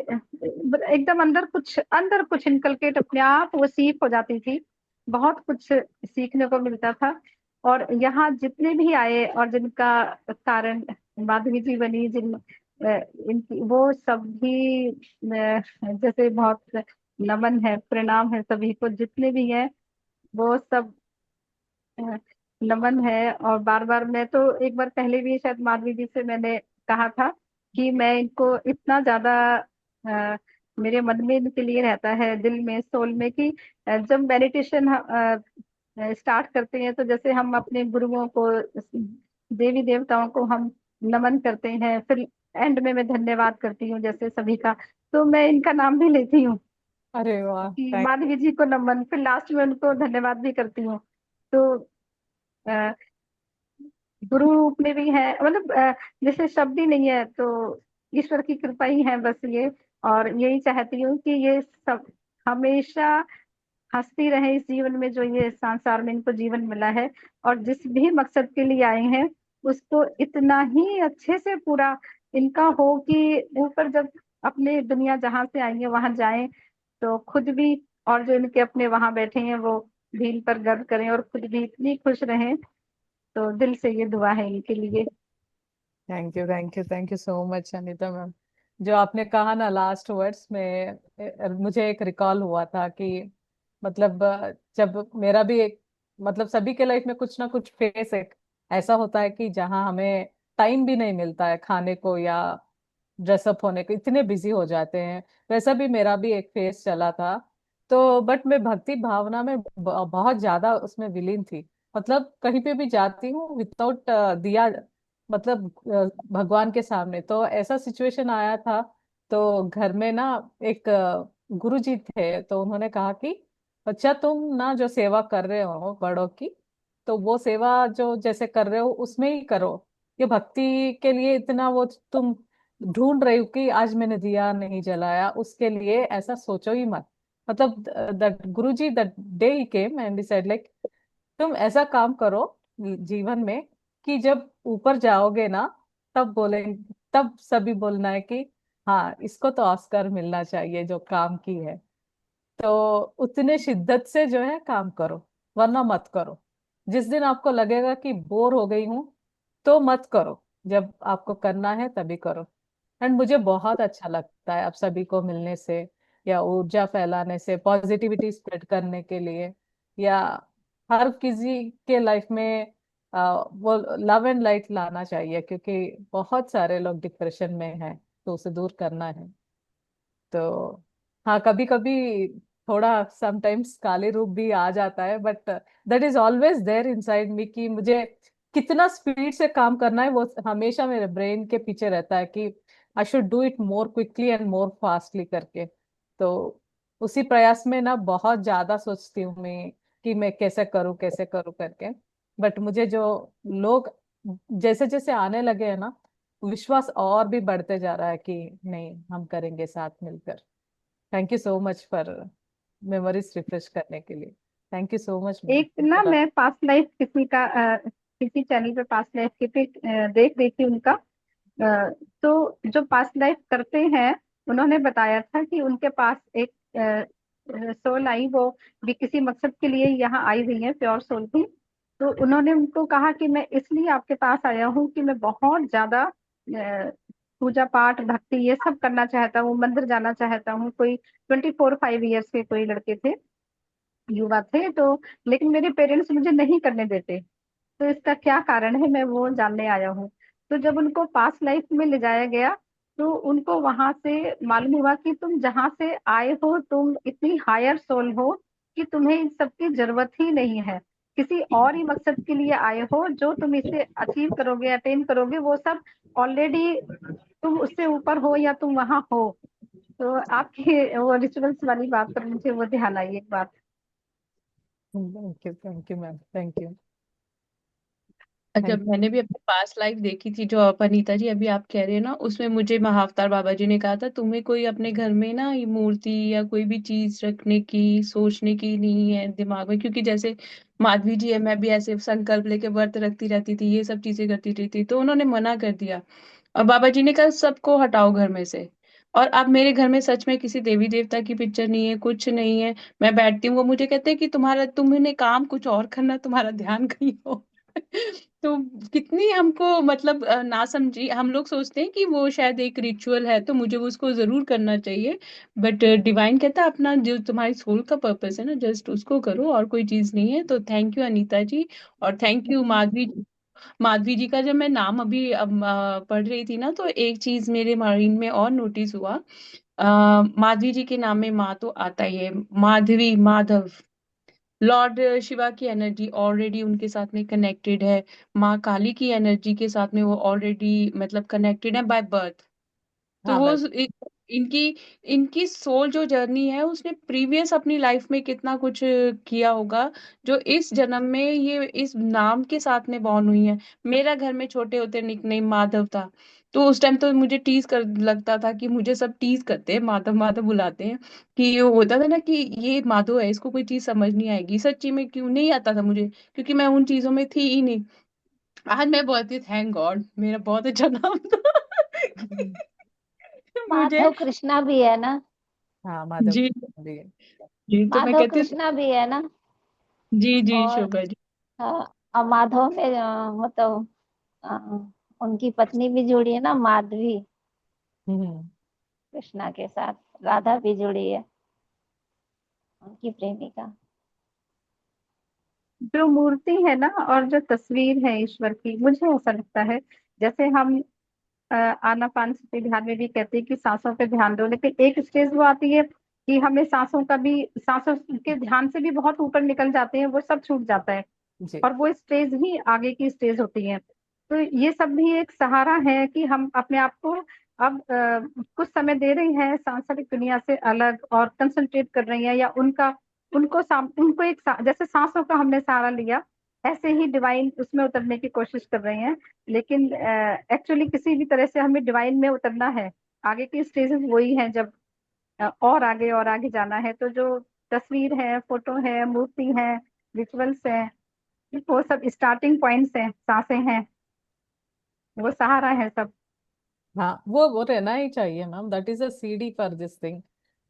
एकदम अंदर कुछ इनकलकेट अपने आप वो सीख हो जाती थी। बहुत कुछ सीखने को मिलता था। और यहाँ जितने भी आए और जिनका कारण माधवी जी बनी, इनकी वो सब भी जैसे बहुत नमन है, प्रणाम है सभी को, जितने भी हैं वो सब नमन है। और बार बार, मैं तो एक बार पहले भी शायद माधवी जी से मैंने कहा था कि मैं इनको इतना ज्यादा अ, मेरे मन में इनके लिए रहता है, दिल में, सोल में, कि जब मेडिटेशन स्टार्ट करते हैं तो जैसे हम अपने गुरुओं को, देवी देवताओं को हम नमन करते हैं, फिर एंड में मैं धन्यवाद करती हूँ जैसे सभी का, तो मैं इनका नाम भी लेती हूँ अरे वाह, कि थैंक माधवी जी को नमन, फिर लास्ट में उनको धन्यवाद भी करती हूँ। तो अ, गुरु रूप में भी है, मतलब जैसे शब्द ही नहीं है, तो ईश्वर की कृपा ही है बस ये। और यही चाहती हूँ कि ये सब हमेशा हंसती रहे इस जीवन में, जो ये संसार में इनको जीवन मिला है, और जिस भी मकसद के लिए आए हैं उसको इतना ही अच्छे से पूरा इनका हो कि ऊपर जब अपने दुनिया जहाँ से आई है वहां जाएं तो खुद भी, और जो इनके अपने वहां बैठे हैं वो भी इन पर गर्व करें और खुद भी इतनी खुश रहें। तो दिल से ये दुआ है इनके लिए। Thank you, thank you, thank you so much Anita ma'am. जो आपने कहा ना लास्ट वर्ड्स में, मुझे एक रिकॉल हुआ था कि मतलब जब मेरा भी एक, मतलब सभी के लाइफ में कुछ ना कुछ फेस एक ऐसा होता है कि जहाँ हमें टाइम भी नहीं मिलता है खाने को या ड्रेसअप होने को, इतने बिजी हो जाते हैं। वैसा भी मेरा भी एक फेस चला था। तो बट मैं भक्ति भावना में बहुत ज्यादा उसमें विलीन थी। मतलब कहीं पे भी जाती हूँ विदाउट दिया, मतलब भगवान के सामने। तो ऐसा सिचुएशन आया था, तो घर में ना एक गुरु जी थे, तो उन्होंने कहा कि बच्चा तुम ना जो सेवा कर रहे हो बड़ों की, तो वो सेवा जो जैसे कर रहे हो उसमें ही करो। ये भक्ति के लिए इतना वो तुम ढूंढ रही हो कि आज मैंने दिया नहीं जलाया, उसके लिए ऐसा सोचो ही मत। मतलब that guru ji that day he came and he said like, तुम ऐसा काम करो जीवन में कि जब ऊपर जाओगे ना, तब बोले, तब सभी बोलना है कि हाँ इसको तो ऑस्कर मिलना चाहिए जो काम की है। तो उतने शिद्दत से जो है काम करो, वरना मत करो। जिस दिन आपको लगेगा कि बोर हो गई हूं, तो मत करो। जब आपको करना है तभी करो। एंड मुझे बहुत अच्छा लगता है आप सभी को मिलने से, या ऊर्जा फैलाने से, पॉजिटिविटी स्प्रेड करने के लिए, या हर किसी के लाइफ में वो लव एंड लाइट लाना चाहिए, क्योंकि बहुत सारे लोग डिप्रेशन में हैं, तो उसे दूर करना है। तो हाँ, कभी कभी थोड़ा समटाइम्स काले रूप भी आ जाता है, but that is always there inside me कि मुझे कितना स्पीड से काम करना है, वो हमेशा मेरे ब्रेन के पीछे रहता है कि I should do it more quickly and more fastly करके। तो उसी प्रयास में ना बहुत ज्यादा सोचती हूँ मैं कि मैं कैसे करूँ करके। बट मुझे जो लोग जैसे जैसे आने लगे हैं ना, विश्वास और भी बढ़ते जा रहा है कि नहीं, हम करेंगे साथ मिलकर। Thank you so much for memories refresh करने के लिए। Thank you so much ma'am. एक ना मैं पास्ट लाइफ किसी का किसी चैनल पे पास्ट लाइफ के पे देख रही थी उनका। तो जो पास्ट लाइफ करते हैं, उन्होंने बताया था कि उनके पास एक सोल आई, वो भी किसी मकसद के लिए यहाँ आई हुई है, प्योर सोल थी। तो उन्होंने उनको कहा कि मैं इसलिए आपके पास आया हूँ कि मैं बहुत ज्यादा पूजा पाठ भक्ति ये सब करना चाहता हूँ, मंदिर जाना चाहता हूँ। कोई 24-5 ईयर्स के कोई लड़के थे, युवा थे तो, लेकिन मेरे पेरेंट्स मुझे नहीं करने देते। तो इसका क्या कारण है, मैं वो जानने आया हूँ। तो जब उनको पास्ट लाइफ में ले जाया गया, तो उनको वहां से मालूम हुआ कि तुम जहां से आए हो तुम इतनी हायर सोल हो कि तुम्हें इन सब की जरूरत ही नहीं है। किसी और ही मकसद के लिए आए हो, जो तुम इसे अचीव करोगे, अटेन करोगे, वो सब ऑलरेडी तुम उससे ऊपर हो या तुम वहां हो। तो आपकी वो रिचुअल्स वाली बात पर मुझे वो ध्यान आई एक बात। Thank you ma'am, thank you, जब थैंक मैंने भी अपनी पास्ट लाइफ देखी थी, जो आप अनीता जी अभी आप कह रहे हैं ना, उसमें मुझे महाअवतार बाबा जी ने कहा था तुम्हें कोई अपने घर में ना ये मूर्ति या कोई भी चीज रखने की, सोचने की नहीं है दिमाग में। क्योंकि जैसे माधवी जी है, मैं भी ऐसे संकल्प लेके व्रत रखती रहती थी, ये सब चीजें करती रहती थी, तो उन्होंने मना कर दिया। और बाबा जी ने कहा सबको हटाओ घर में से। और अब मेरे घर में सच में किसी देवी देवता की पिक्चर नहीं है, कुछ नहीं है। मैं बैठती हूँ, वो मुझे कहते हैं कि तुम्हारा, तुम्हें काम कुछ और करना, तुम्हारा ध्यान कहीं हो। तो कितनी हमको मतलब ना समझी, हम लोग सोचते हैं कि वो शायद एक रिचुअल है तो मुझे उसको जरूर करना चाहिए, बट डिवाइन कहता है अपना जो तुम्हारी सोल का पर्पस है ना, जस्ट उसको करो और कोई चीज नहीं है। तो थैंक यू अनीता जी, और थैंक यू माधवी जी। माधवी जी का जब मैं नाम अभी पढ़ रही थी ना, तो एक चीज मेरे माइंड में और नोटिस हुआ। माधवी जी के नाम में माँ तो आता ही है, माधवी, माधव, लॉर्ड शिवा की एनर्जी ऑलरेडी उनके साथ में कनेक्टेड है। माँ काली की एनर्जी के साथ में वो ऑलरेडी मतलब कनेक्टेड है बाय बर्थ। तो हाँ वो बस। इनकी इनकी सोल जो जर्नी है, उसने प्रीवियस अपनी लाइफ में कितना कुछ किया होगा, जो इस जन्म में ये इस नाम के साथ में बॉर्न हुई है। मेरा घर में छोटे होते निकनेम माधव था, तो उस टाइम तो मुझे टीज कर लगता था कि मुझे सब टीज करते हैं, माधव माधव बुलाते हैं, कि ये होता था ना कि ये माधव है, इसको कोई चीज समझ नहीं आएगी। सच्ची में क्यों नहीं आता था मुझे, क्योंकि मैं उन चीजों में थी ही नहीं। आज मैं बहुत ही थैंक गॉड, मेरा बहुत अच्छा नाम था। मुझे माधव कृष्णा भी है ना? हाँ माधव जी भी है। जी, तो मैं माधव कहती हूँ। कृष्णा भी है ना? जी जी और शोभा जी। और माधव में मतलब अ, उनकी पत्नी भी जुड़ी है ना, माधवी, हम्म। कृष्णा के साथ राधा भी जुड़ी है, उनकी प्रेमिका। जो मूर्ति है ना और जो तस्वीर है ईश्वर की, मुझे ऐसा लगता है जैसे हम आनापानसति ध्यान में भी कहते हैं कि सांसों पे ध्यान दो, लेकिन एक स्टेज वो आती है कि हमें सांसों का भी, सांसों के ध्यान से भी बहुत ऊपर निकल जाते हैं, वो सब छूट जाता है, जी। और वो स्टेज ही आगे की स्टेज होती है। तो ये सब भी एक सहारा है कि हम अपने आप को अब कुछ समय दे रही हैं सांसारिक दुनिया से अलग, और कंसंट्रेट कर रही हैं, या उनको एक जैसे सांसों का हमने सहारा लिया, ऐसे ही डिवाइन उसमें उतरने की कोशिश कर रही हैं। लेकिन एक्चुअली किसी भी तरह से हमें डिवाइन में उतरना है, आगे की स्टेजेस वही हैं, जब और आगे जाना है, तो जो तस्वीर है, फोटो है, मूर्ति है, रिचुअल्स है, वो सब स्टार्टिंग पॉइंट्स हैं, सांसें हैं, वो सहारा है सब। हाँ वो रहना ही चाहिए मैम, दैट इज अ सीढ़ी फॉर दिस थिंग।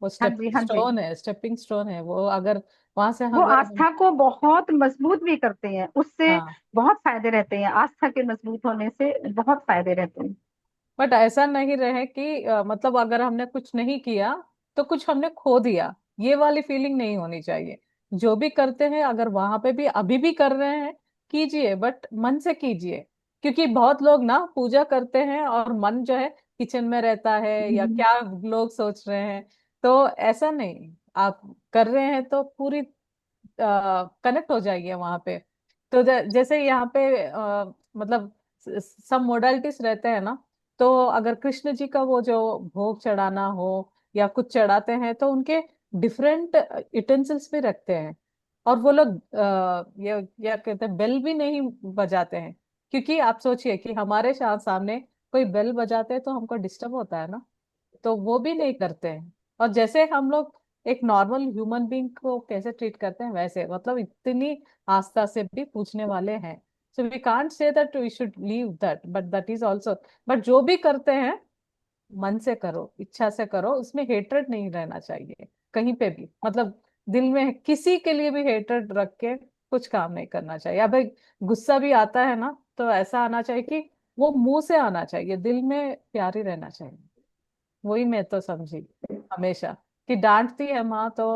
वो हाँ जी, स्टेपिंग हाँ जी। स्टोन है, स्टेपिंग स्टोन है वो। अगर वहां से वो अगर हम। आस्था को बहुत मजबूत भी करते हैं, उससे हाँ बहुत फायदे रहते हैं, आस्था के मजबूत होने से बहुत फायदे रहते हैं। बट ऐसा नहीं रहे कि मतलब अगर हमने कुछ नहीं किया तो कुछ हमने खो दिया, ये वाली फीलिंग नहीं होनी चाहिए। जो भी करते हैं अगर वहां पे भी अभी भी कर रहे हैं, कीजिए बट मन से कीजिए। क्योंकि बहुत लोग ना पूजा करते हैं और मन जो है किचन में रहता है, या हम्म। क्या लोग सोच रहे हैं। तो ऐसा नहीं, आप कर रहे हैं तो पूरी कनेक्ट हो जाइए वहां पे। तो जैसे यहाँ पे मतलब सब मोडालिटीज रहते हैं ना। तो अगर कृष्ण जी का वो जो भोग चढ़ाना हो या कुछ चढ़ाते हैं तो उनके डिफरेंट यूटेंसिल्स भी रखते हैं। और वो लोग ये कहते हैं बेल भी नहीं बजाते हैं। क्योंकि आप सोचिए कि हमारे सामने कोई बेल बजाते हैं तो हमको डिस्टर्ब होता है ना। तो वो भी नहीं करते हैं। और जैसे हम लोग एक नॉर्मल ह्यूमन बीइंग को कैसे ट्रीट करते हैं, वैसे मतलब इतनी आस्था से भी पूछने वाले हैं। So we can't say that we should leave that, but that is also. But जो भी करते हैं मन से करो, इच्छा से करो, उसमें हेट्रेड नहीं रहना चाहिए कहीं पे भी। मतलब दिल में किसी के लिए भी हेट्रेड रख के कुछ काम नहीं करना चाहिए। अब भाई गुस्सा भी आता है ना, तो ऐसा आना चाहिए कि वो मुंह से आना चाहिए, दिल में प्यार ही रहना चाहिए। वही मैं तो समझी हमेशा, कि डांटती है माँ तो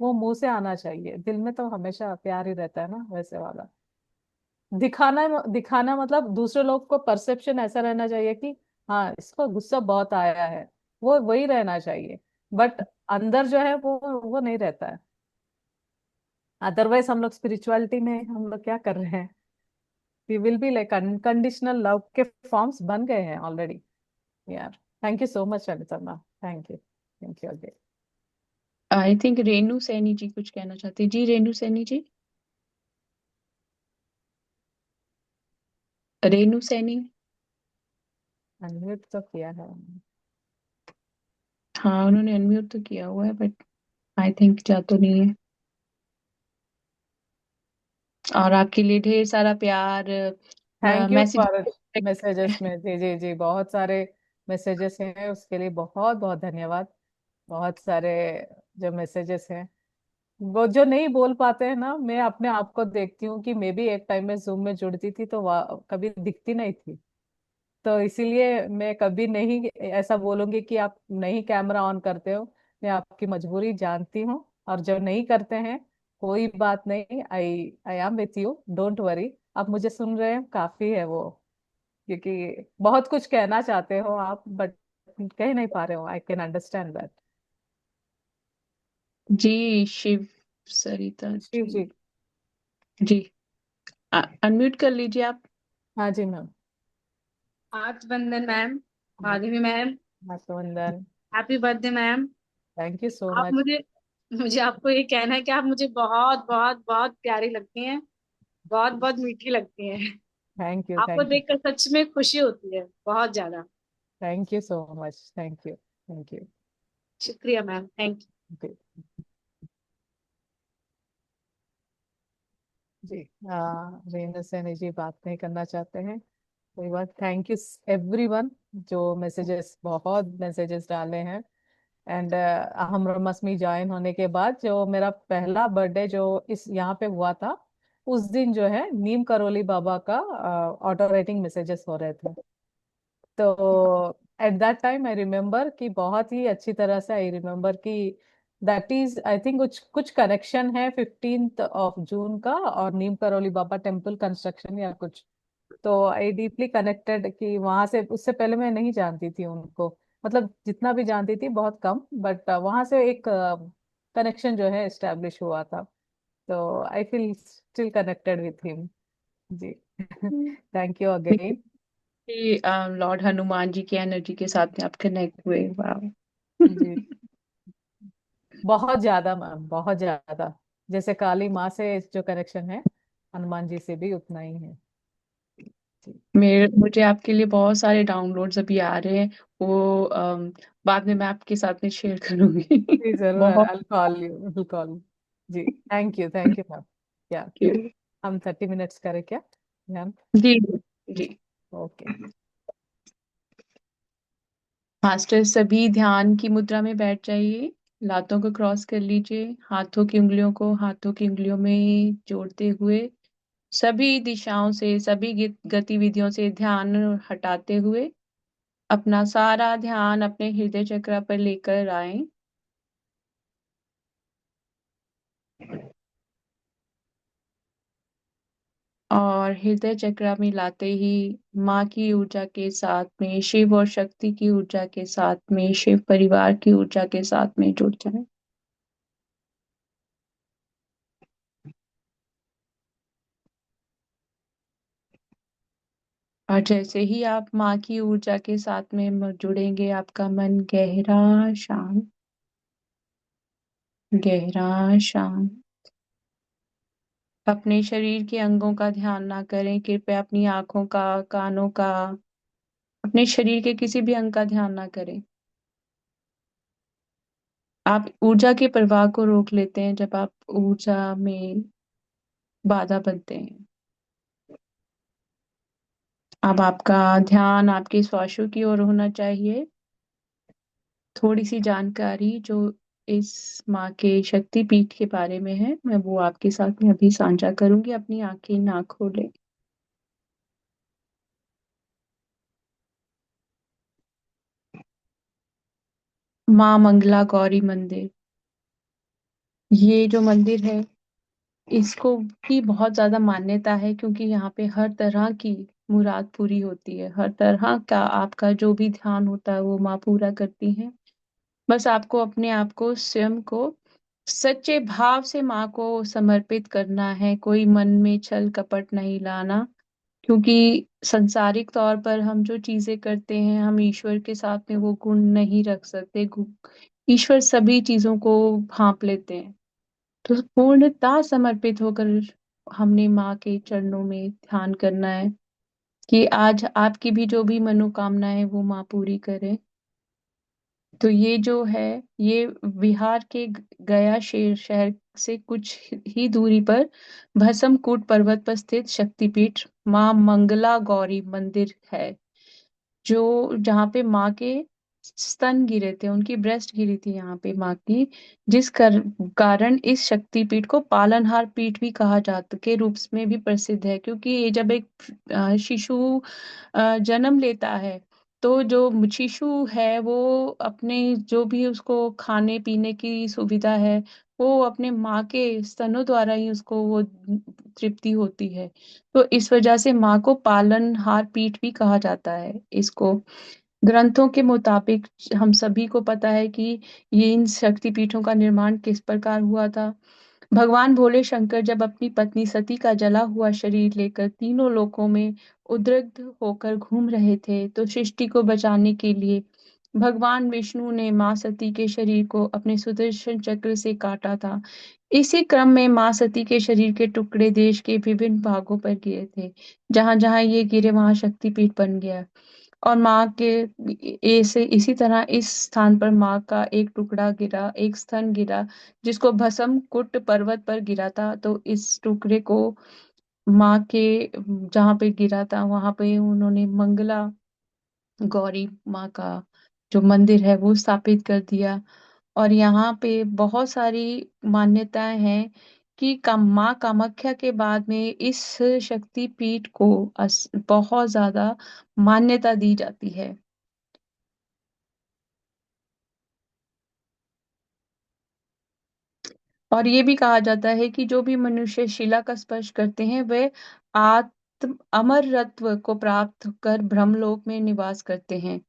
वो मुंह से आना चाहिए, दिल में तो हमेशा प्यार ही रहता है ना, वैसे वाला। दिखाना दिखाना मतलब दूसरे लोग को परसेप्शन ऐसा रहना चाहिए कि हाँ इसको गुस्सा बहुत आया है, वो वही रहना चाहिए। बट अंदर जो है वो नहीं रहता है। अदरवाइज हम लोग स्पिरिचुअलिटी में हम लोग क्या कर रहे हैं, we will be like unconditional love के फॉर्म्स बन गए हैं ऑलरेडी यार। Thank you so much Anita ma'am, thank you again. I think Renu Saini ji कुछ कहना चाहती जी, रेनू सैनी जी, रेनू सैनी। अनम्यूट तो किया है। हाँ उन्होंने अनम्यूट तो किया हुआ है, बट आई थिंक जा तो नहीं है। और आपके लिए ढेर सारा प्यार, thank you message. For messages में, जी जी जी, बहुत सारे मैसेजेस हैं, उसके लिए बहुत बहुत धन्यवाद। बहुत सारे जो मैसेजेस हैं वो जो नहीं बोल पाते हैं ना, मैं अपने आप को देखती हूँ कि मैं भी एक टाइम में जूम में जुड़ती थी तो कभी दिखती नहीं थी। तो इसीलिए मैं कभी नहीं ऐसा बोलूंगी कि आप नहीं कैमरा ऑन करते हो। मैं आपकी मजबूरी जानती हूँ, और जब नहीं करते हैं कोई बात नहीं। I I am with you, don't worry. आप मुझे सुन रहे हैं, काफी है वो। क्योंकि बहुत कुछ कहना चाहते हो आप, बट कह नहीं पा रहे हो। I can understand that. जी शिव सरिता शिव जी। जी। जी अनम्यूट कर लीजिए आप। हाँ जी मैम। आज वंदन मैम, माधवी मैम, वंदन। Happy birthday ma'am. Thank you so आप मच। मुझे मुझे आपको ये कहना है कि आप मुझे बहुत बहुत बहुत प्यारी लगती हैं, बहुत बहुत मीठी लगती हैं। थैंक यू, आपको थैंक यू। देखकर सच में खुशी होती है, बहुत ज्यादा। Thank you so much, thank you, thank you. शुक्रिया मैम, थैंक यू। जी। जी। रेणु सैनी जी बात नहीं करना चाहते हैं। कोई बात। थैंक यू एवरीवन जो मैसेजेस, बहुत मैसेजेस डाले हैं। एंड हम रमसमी ज्वाइन होने के बाद जो मेरा पहला बर्थडे जो इस यहाँ पे हुआ था, उस दिन जो है नीम करोली बाबा का ऑटो राइटिंग मैसेजेस हो रहे थे। तो at that time I remember कि बहुत ही अच्छी तरह से आई रिमेम्बर कि दैट इज आई थिंक कुछ कुछ कनेक्शन है 15 जून का और नीम करोली बाबा टेम्पल कंस्ट्रक्शन या कुछ। तो आई डीपली कनेक्टेड कि वहां से, उससे पहले मैं नहीं जानती थी उनको। मतलब जितना भी जानती थी बहुत कम, बट वहां से एक कनेक्शन जो है एस्टेब्लिश हुआ था। तो I feel still connected with him. जी। Thank you again. कि लॉर्ड हनुमान जी की एनर्जी के साथ में आप कनेक्ट हुए। वाह। जी। बहुत ज्यादा मैम, बहुत ज्यादा। जैसे काली माँ से जो कनेक्शन है, हनुमान जी से भी उतना ही है। जी। मुझे आपके लिए बहुत सारे डाउनलोड्स अभी आ रहे हैं। वो बाद में मैं आपके साथ में शेयर करूंगी। जी जरूर, बहुत I'll call you, I'll call you। जी। Thank you ma'am. क्या cute। हम 30 मिनट्स करें क्या मैम? जी जी। ओके। मास्टर सभी ध्यान की मुद्रा में बैठ जाइए। लातों को क्रॉस कर लीजिए, हाथों की उंगलियों को हाथों की उंगलियों में जोड़ते हुए सभी दिशाओं से, सभी गतिविधियों से ध्यान हटाते हुए अपना सारा ध्यान अपने हृदय चक्र पर लेकर आए। और हृदय चक्र में लाते ही माँ की ऊर्जा के साथ में, शिव और शक्ति की ऊर्जा के साथ में, शिव परिवार की ऊर्जा के साथ में जुड़ जाए। और जैसे ही आप माँ की ऊर्जा के साथ में जुड़ेंगे, आपका मन गहरा शांत, गहरा शांत। अपने शरीर के अंगों का ध्यान ना करें, कृपया अपनी आंखों का, कानों का, अपने शरीर के किसी भी अंग का ध्यान ना करें। आप ऊर्जा के प्रवाह को रोक लेते हैं जब आप ऊर्जा में बाधा बनते हैं। अब आपका ध्यान आपके श्वासों की ओर होना चाहिए। थोड़ी सी जानकारी जो इस माँ के शक्ति पीठ के बारे में है, मैं वो आपके साथ में अभी साझा करूंगी। अपनी आंखें ना खोलें। माँ मंगला गौरी मंदिर, ये जो मंदिर है इसको की बहुत ज्यादा मान्यता है, क्योंकि यहाँ पे हर तरह की मुराद पूरी होती है। हर तरह का आपका जो भी ध्यान होता है वो माँ पूरा करती है। बस आपको अपने आप को, स्वयं को सच्चे भाव से माँ को समर्पित करना है। कोई मन में छल कपट नहीं लाना, क्योंकि संसारिक तौर पर हम जो चीजें करते हैं, हम ईश्वर के साथ में वो गुण नहीं रख सकते। ईश्वर सभी चीजों को भांप लेते हैं। तो पूर्णता समर्पित होकर हमने माँ के चरणों में ध्यान करना है कि आज आपकी भी जो भी मनोकामना है वो माँ पूरी करे। तो ये जो है, ये बिहार के गया शहर से कुछ ही दूरी पर भस्मकूट पर्वत पर स्थित शक्तिपीठ माँ मंगला गौरी मंदिर है, जो जहाँ पे माँ के स्तन गिरे थे, उनकी ब्रेस्ट गिरी थी यहाँ पे माँ की, कारण इस शक्तिपीठ को पालनहार पीठ भी कहा जाता के रूप में भी प्रसिद्ध है, क्योंकि ये जब एक शिशु जन्म लेता है, तो जो शिशु है वो अपने जो भी उसको खाने पीने की सुविधा है, वो अपने माँ के स्तनों द्वारा ही उसको वो तृप्ति होती है। तो इस वजह से माँ को पालनहार पीठ भी कहा जाता है इसको। ग्रंथों के मुताबिक हम सभी को पता है कि ये इन शक्तिपीठों का निर्माण किस प्रकार हुआ था। भगवान भोले शंकर जब अपनी पत्नी सती का जला हुआ शरीर लेकर तीनों लोकों में उद्रिक्त होकर घूम रहे थे, तो सृष्टि को बचाने के लिए भगवान विष्णु ने मां सती के शरीर को अपने सुदर्शन चक्र से काटा था। इसी क्रम में मां सती के शरीर के टुकड़े देश के विभिन्न भागों पर गिरे थे। जहां जहां ये गिरे वहां शक्तिपीठ बन गया। और माँ के ऐसे इसी तरह इस स्थान पर माँ का एक टुकड़ा गिरा, एक स्तन गिरा, जिसको भस्म कुट पर्वत पर गिरा था। तो इस टुकड़े को माँ के जहाँ पे गिरा था वहां पे उन्होंने मंगला गौरी माँ का जो मंदिर है वो स्थापित कर दिया। और यहाँ पे बहुत सारी मान्यताएं हैं कि माँ कामाख्या के बाद में इस शक्ति पीठ को बहुत ज्यादा मान्यता दी जाती है। और ये भी कहा जाता है कि जो भी मनुष्य शिला का स्पर्श करते हैं वे आत्म अमरत्व को प्राप्त कर ब्रह्मलोक में निवास करते हैं।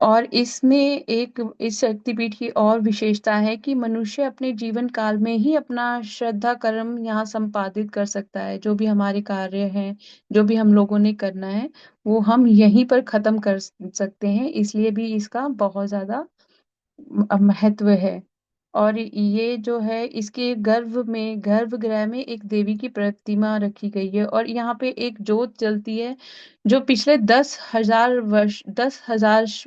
और इसमें एक इस शक्तिपीठ की और विशेषता है कि मनुष्य अपने जीवन काल में ही अपना श्रद्धा कर्म यहाँ संपादित कर सकता है। जो भी हमारे कार्य हैं, जो भी हम लोगों ने करना है, वो हम यहीं पर खत्म कर सकते हैं। इसलिए भी इसका बहुत ज्यादा महत्व है। और ये जो है इसके गर्भगृह में एक देवी की प्रतिमा रखी गई है, और यहाँ पे एक जोत जलती है जो पिछले 10,000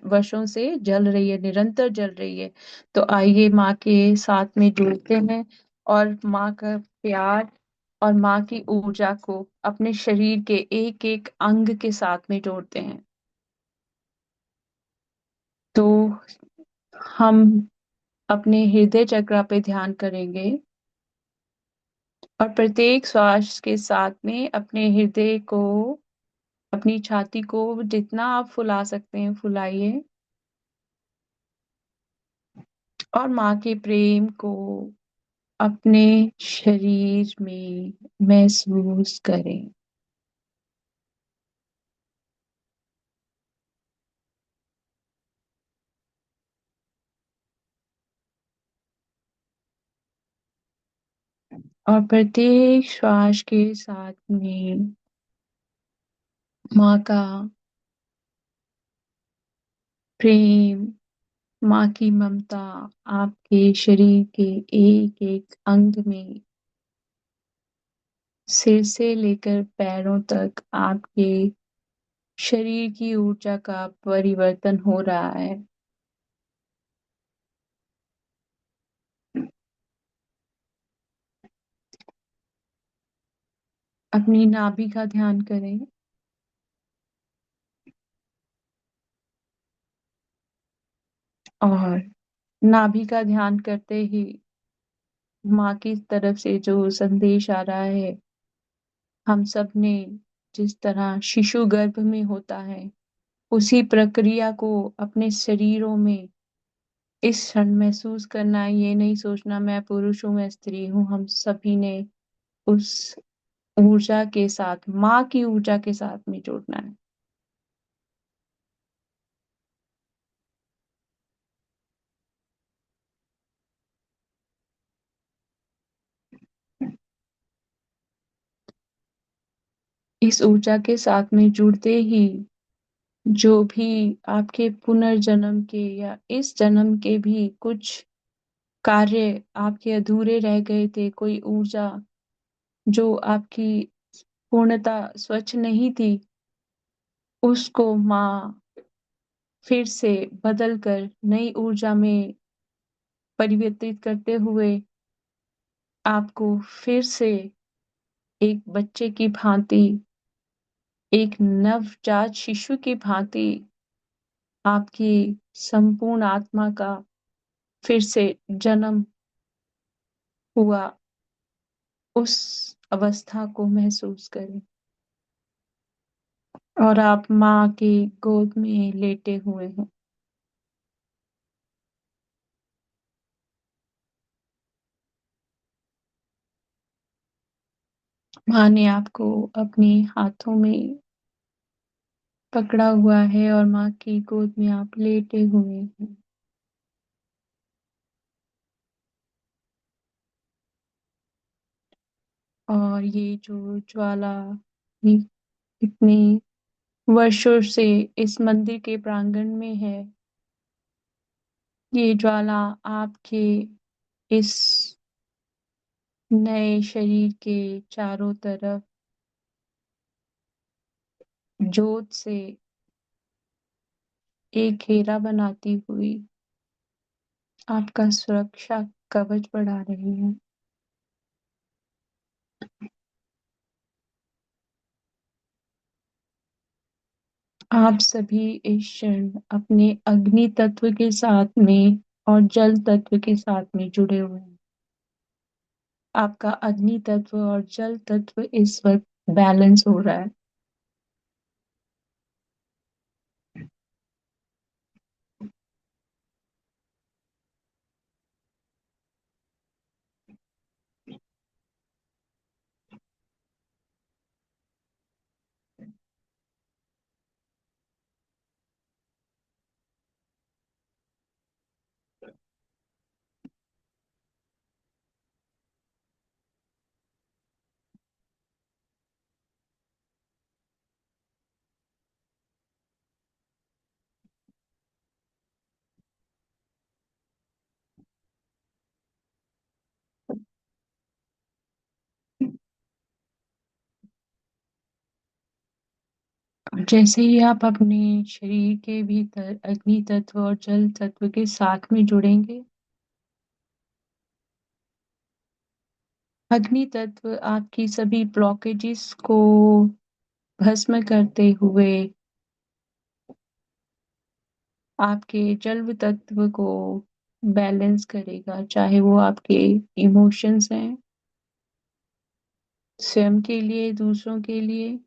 वर्षों से जल रही है, निरंतर जल रही है। तो आइए माँ के साथ में जुड़ते हैं और माँ का प्यार और माँ की ऊर्जा को अपने शरीर के एक एक अंग के साथ में जोड़ते हैं। तो हम अपने हृदय चक्र पे ध्यान करेंगे और प्रत्येक श्वास के साथ में अपने हृदय को, अपनी छाती को जितना आप फुला सकते हैं फुलाइए, और माँ के प्रेम को अपने शरीर में महसूस करें। और प्रत्येक श्वास के साथ में माँ का प्रेम, माँ की ममता आपके शरीर के एक एक अंग में, सिर से लेकर पैरों तक आपके शरीर की ऊर्जा का परिवर्तन हो रहा है। अपनी नाभि का ध्यान करें और नाभि का ध्यान करते ही माँ की तरफ से जो संदेश आ रहा है, हम सब ने जिस तरह शिशु गर्भ में होता है उसी प्रक्रिया को अपने शरीरों में इस क्षण महसूस करना है। ये नहीं सोचना मैं पुरुष हूँ मैं स्त्री हूँ, हम सभी ने उस ऊर्जा के साथ, माँ की ऊर्जा के साथ में जुड़ना है। इस ऊर्जा के साथ में जुड़ते ही जो भी आपके पुनर्जन्म के या इस जन्म के भी कुछ कार्य आपके अधूरे रह गए थे, कोई ऊर्जा जो आपकी पूर्णता स्वच्छ नहीं थी, उसको माँ फिर से बदल कर नई ऊर्जा में परिवर्तित करते हुए आपको फिर से एक बच्चे की भांति, एक नवजात शिशु की भांति आपकी संपूर्ण आत्मा का फिर से जन्म हुआ, उस अवस्था को महसूस करें। और आप माँ की गोद में लेटे हुए हैं। माँ ने आपको अपने हाथों में पकड़ा हुआ है और माँ की गोद में आप लेटे हुए हैं। और ये जो ज्वाला ये इतने वर्षों से इस मंदिर के प्रांगण में है, ये ज्वाला आपके इस नए शरीर के चारों तरफ जोत से एक घेरा बनाती हुई आपका सुरक्षा कवच बढ़ा रही है। आप सभी इस क्षण अपने अग्नि तत्व के साथ में और जल तत्व के साथ में जुड़े हुए हैं। आपका अग्नि तत्व और जल तत्व इस वक्त बैलेंस हो रहा है। जैसे ही आप अपने शरीर के भीतर अग्नि तत्व और जल तत्व के साथ में जुड़ेंगे, अग्नि तत्व आपकी सभी ब्लॉकेजेस को भस्म करते हुए आपके जल तत्व को बैलेंस करेगा, चाहे वो आपके इमोशंस हैं, स्वयं के लिए, दूसरों के लिए,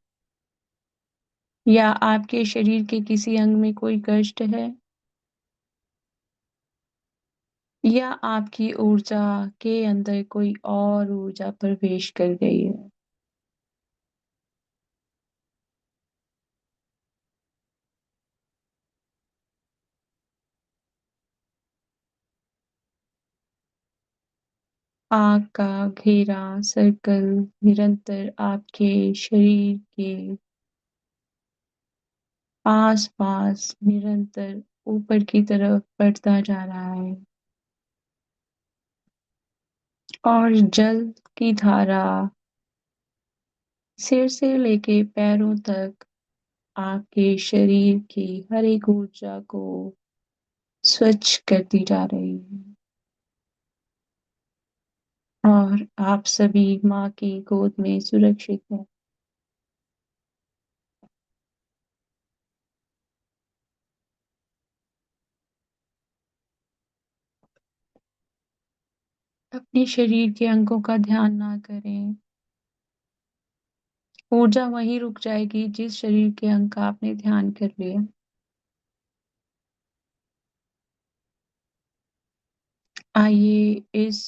या आपके शरीर के किसी अंग में कोई कष्ट है, या आपकी ऊर्जा के अंदर कोई और ऊर्जा प्रवेश कर गई है। आग का घेरा सर्कल निरंतर आपके शरीर के आस पास निरंतर ऊपर की तरफ बढ़ता जा रहा है। और जल की धारा सिर से लेके पैरों तक आपके शरीर की हर एक ऊर्जा को स्वच्छ करती जा रही है। और आप सभी माँ की गोद में सुरक्षित हैं। अपने शरीर के अंगों का ध्यान ना करें। ऊर्जा वहीं रुक जाएगी जिस शरीर के अंग का आपने ध्यान कर लिया। आइए इस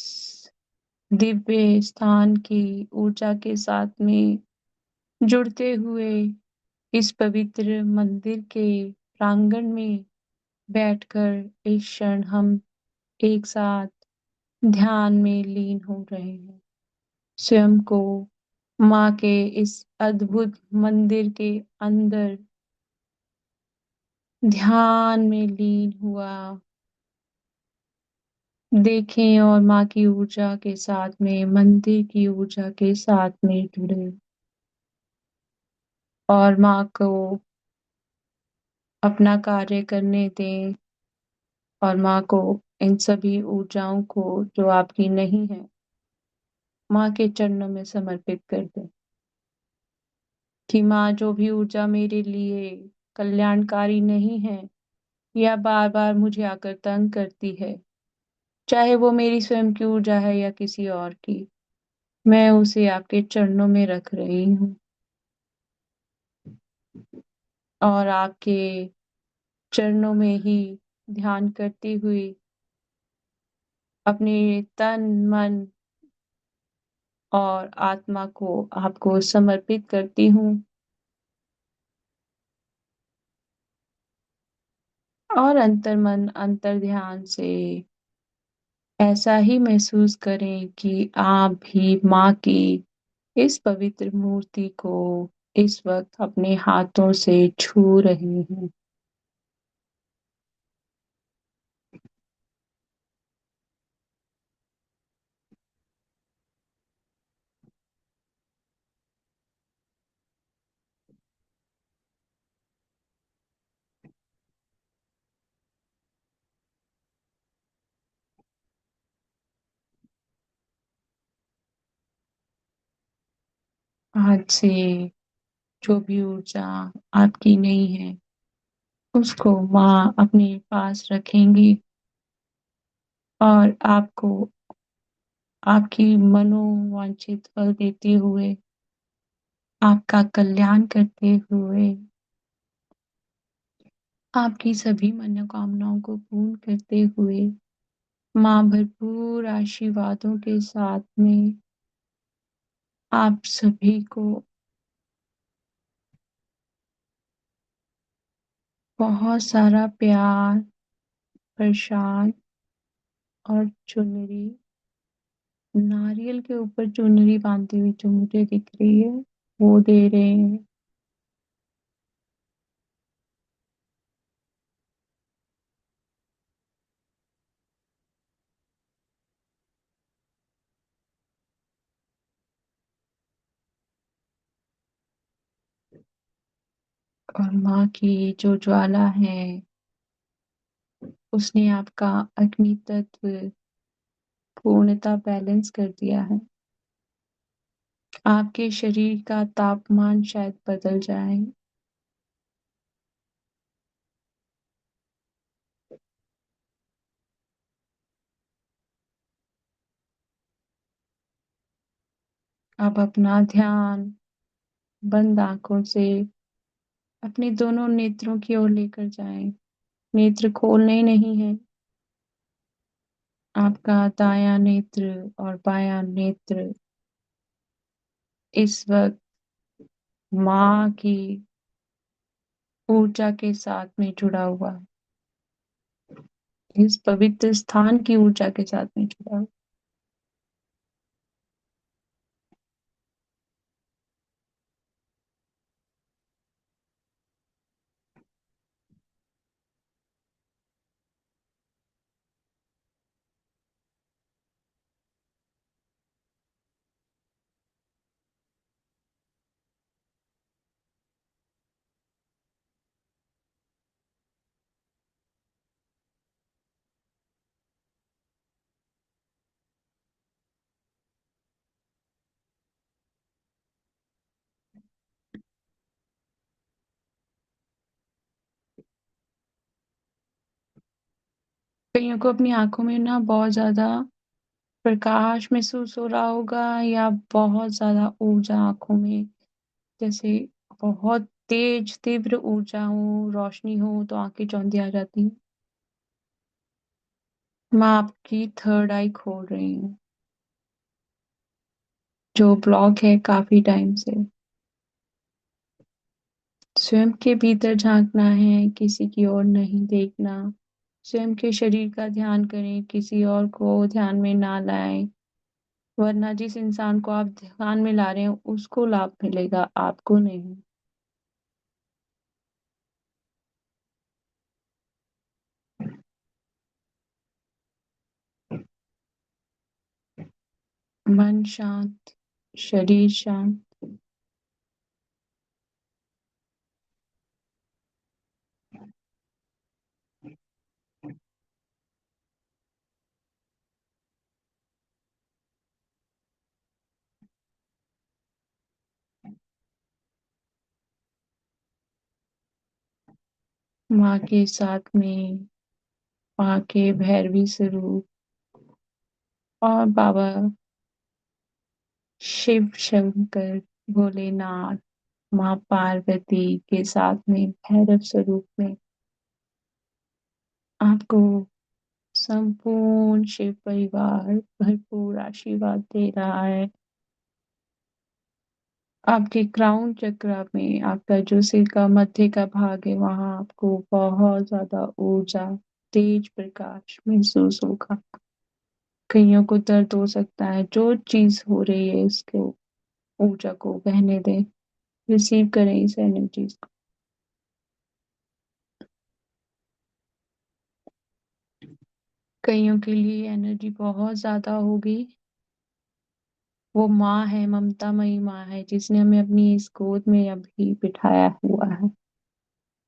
दिव्य स्थान की ऊर्जा के साथ में जुड़ते हुए इस पवित्र मंदिर के प्रांगण में बैठकर इस क्षण हम एक साथ ध्यान में लीन हो रहे हैं। स्वयं को माँ के इस अद्भुत मंदिर के अंदर ध्यान में लीन हुआ देखें और माँ की ऊर्जा के साथ में, मंदिर की ऊर्जा के साथ में जुड़े और माँ को अपना कार्य करने दें और माँ को इन सभी ऊर्जाओं को जो आपकी नहीं है माँ के चरणों में समर्पित कर दें कि माँ जो भी ऊर्जा मेरे लिए कल्याणकारी नहीं है या बार बार मुझे आकर तंग करती है, चाहे वो मेरी स्वयं की ऊर्जा है या किसी और की, मैं उसे आपके चरणों में रख रही हूँ और आपके चरणों में ही ध्यान करती हुई अपने तन मन और आत्मा को आपको समर्पित करती हूँ। और अंतर मन अंतर ध्यान से ऐसा ही महसूस करें कि आप भी माँ की इस पवित्र मूर्ति को इस वक्त अपने हाथों से छू रहे हैं। आज से जो भी ऊर्जा आपकी नहीं है, उसको माँ अपने पास रखेंगी और आपको आपकी मनोवांछित फल देते हुए, आपका कल्याण करते हुए, आपकी सभी मनोकामनाओं को पूर्ण करते हुए, माँ भरपूर आशीर्वादों के साथ में आप सभी को बहुत सारा प्यार, प्रसाद और चुनरी, नारियल के ऊपर चुनरी बांधी हुई जो मुझे दिख रही है, वो दे रहे हैं। और माँ की जो ज्वाला है, उसने आपका अग्नि तत्व पूर्णतः बैलेंस कर दिया है। आपके शरीर का तापमान शायद बदल जाए, आप अपना ध्यान बंद आंखों से अपने दोनों नेत्रों की ओर लेकर जाएं। नेत्र खोलने नहीं है, आपका दायां नेत्र और बायां नेत्र इस वक्त माँ की ऊर्जा के साथ में जुड़ा हुआ है, इस पवित्र स्थान की ऊर्जा के साथ में जुड़ा हुआ। कईयों को अपनी आंखों में ना बहुत ज्यादा प्रकाश महसूस हो रहा होगा, या बहुत ज्यादा ऊर्जा आंखों में, जैसे बहुत तेज तीव्र ऊर्जा हो, रोशनी हो तो आंखें चौंधी आ जाती हैं। मैं आपकी थर्ड आई खोल रही हूँ, जो ब्लॉक है काफी टाइम से। स्वयं के भीतर झांकना है, किसी की ओर नहीं देखना। स्वयं के शरीर का ध्यान करें, किसी और को ध्यान में ना लाएं, वरना जिस इंसान को आप ध्यान में ला रहे हैं उसको लाभ मिलेगा, आपको नहीं। मन शांत, शरीर शांत। माँ के साथ में माँ के भैरवी स्वरूप और बाबा शिव शंकर भोलेनाथ माँ पार्वती के साथ में भैरव स्वरूप में आपको संपूर्ण शिव परिवार भरपूर आशीर्वाद दे रहा है। आपके क्राउन चक्रा में आपका जो सिर का मध्य का भाग है वहां आपको बहुत ज्यादा ऊर्जा तेज प्रकाश महसूस होगा। कईयों को दर्द हो सकता है, जो चीज हो रही है इसको ऊर्जा को बहने दें, रिसीव करें इस एनर्जीज को। कईयों के लिए एनर्जी बहुत ज्यादा होगी। वो माँ है, ममतामयी माँ है, जिसने हमें अपनी इस गोद में अभी बिठाया हुआ है।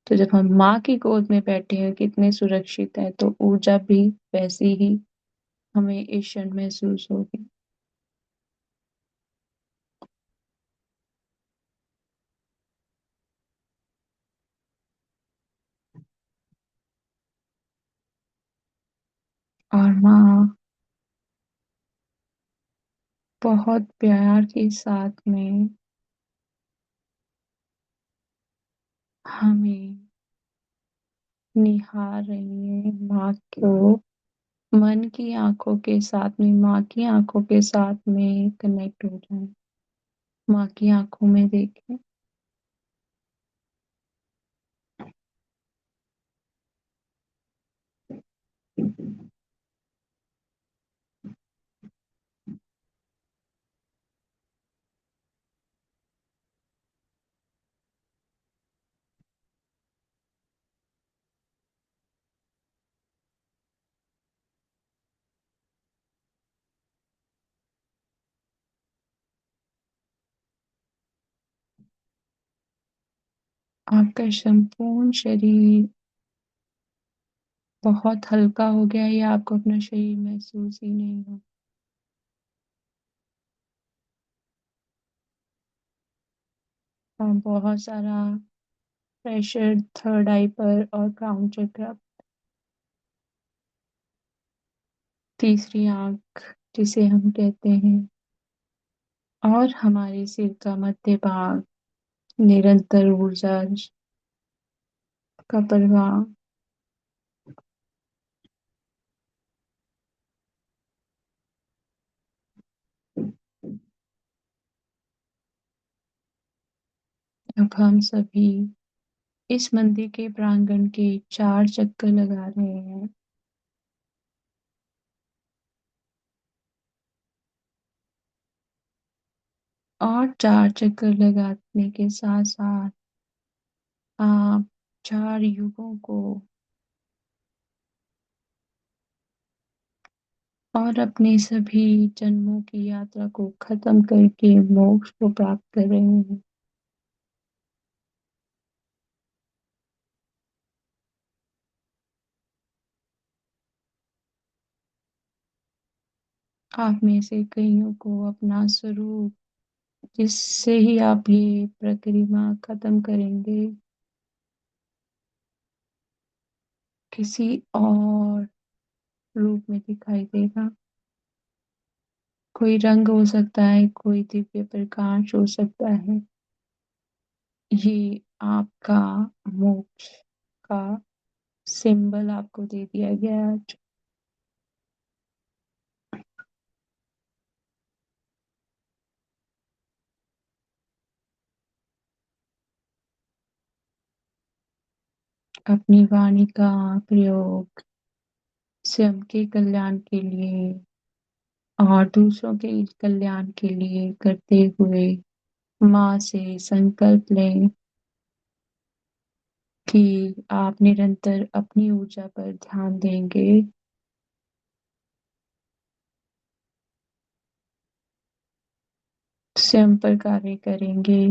तो जब हम माँ की गोद में बैठे हैं कितने सुरक्षित हैं, तो ऊर्जा भी वैसी ही हमें इस क्षण महसूस होगी। और माँ बहुत प्यार के साथ में हमें निहार रही है। माँ को मन की आंखों के साथ में, माँ की आंखों के साथ में कनेक्ट हो जाए। माँ की आंखों में देखें। आपका संपूर्ण शरीर बहुत हल्का हो गया है, या आपको अपना शरीर महसूस ही नहीं हो। और बहुत सारा प्रेशर थर्ड आई पर और क्राउन चक्र, तीसरी आंख जिसे हम कहते हैं, और हमारे सिर का मध्य भाग, निरंतर ऊर्जा का प्रवाह। अब हम सभी इस मंदिर के प्रांगण के 4 चक्कर लगा रहे हैं। और 4 चक्कर लगाने के साथ साथ आप 4 युगों को और अपने सभी जन्मों की यात्रा को खत्म करके मोक्ष को प्राप्त कर रहे हैं। आप में से कईयों को अपना स्वरूप, जिससे ही आप ये प्रक्रिया खत्म करेंगे, किसी और रूप में दिखाई देगा। कोई रंग हो सकता है, कोई दिव्य प्रकाश हो सकता है। ये आपका मोक्ष का सिंबल आपको दे दिया गया है। अपनी वाणी का प्रयोग स्वयं के कल्याण के लिए और दूसरों के कल्याण के लिए करते हुए माँ से संकल्प लें कि आप निरंतर अपनी ऊर्जा पर ध्यान देंगे। स्वयं पर कार्य करेंगे।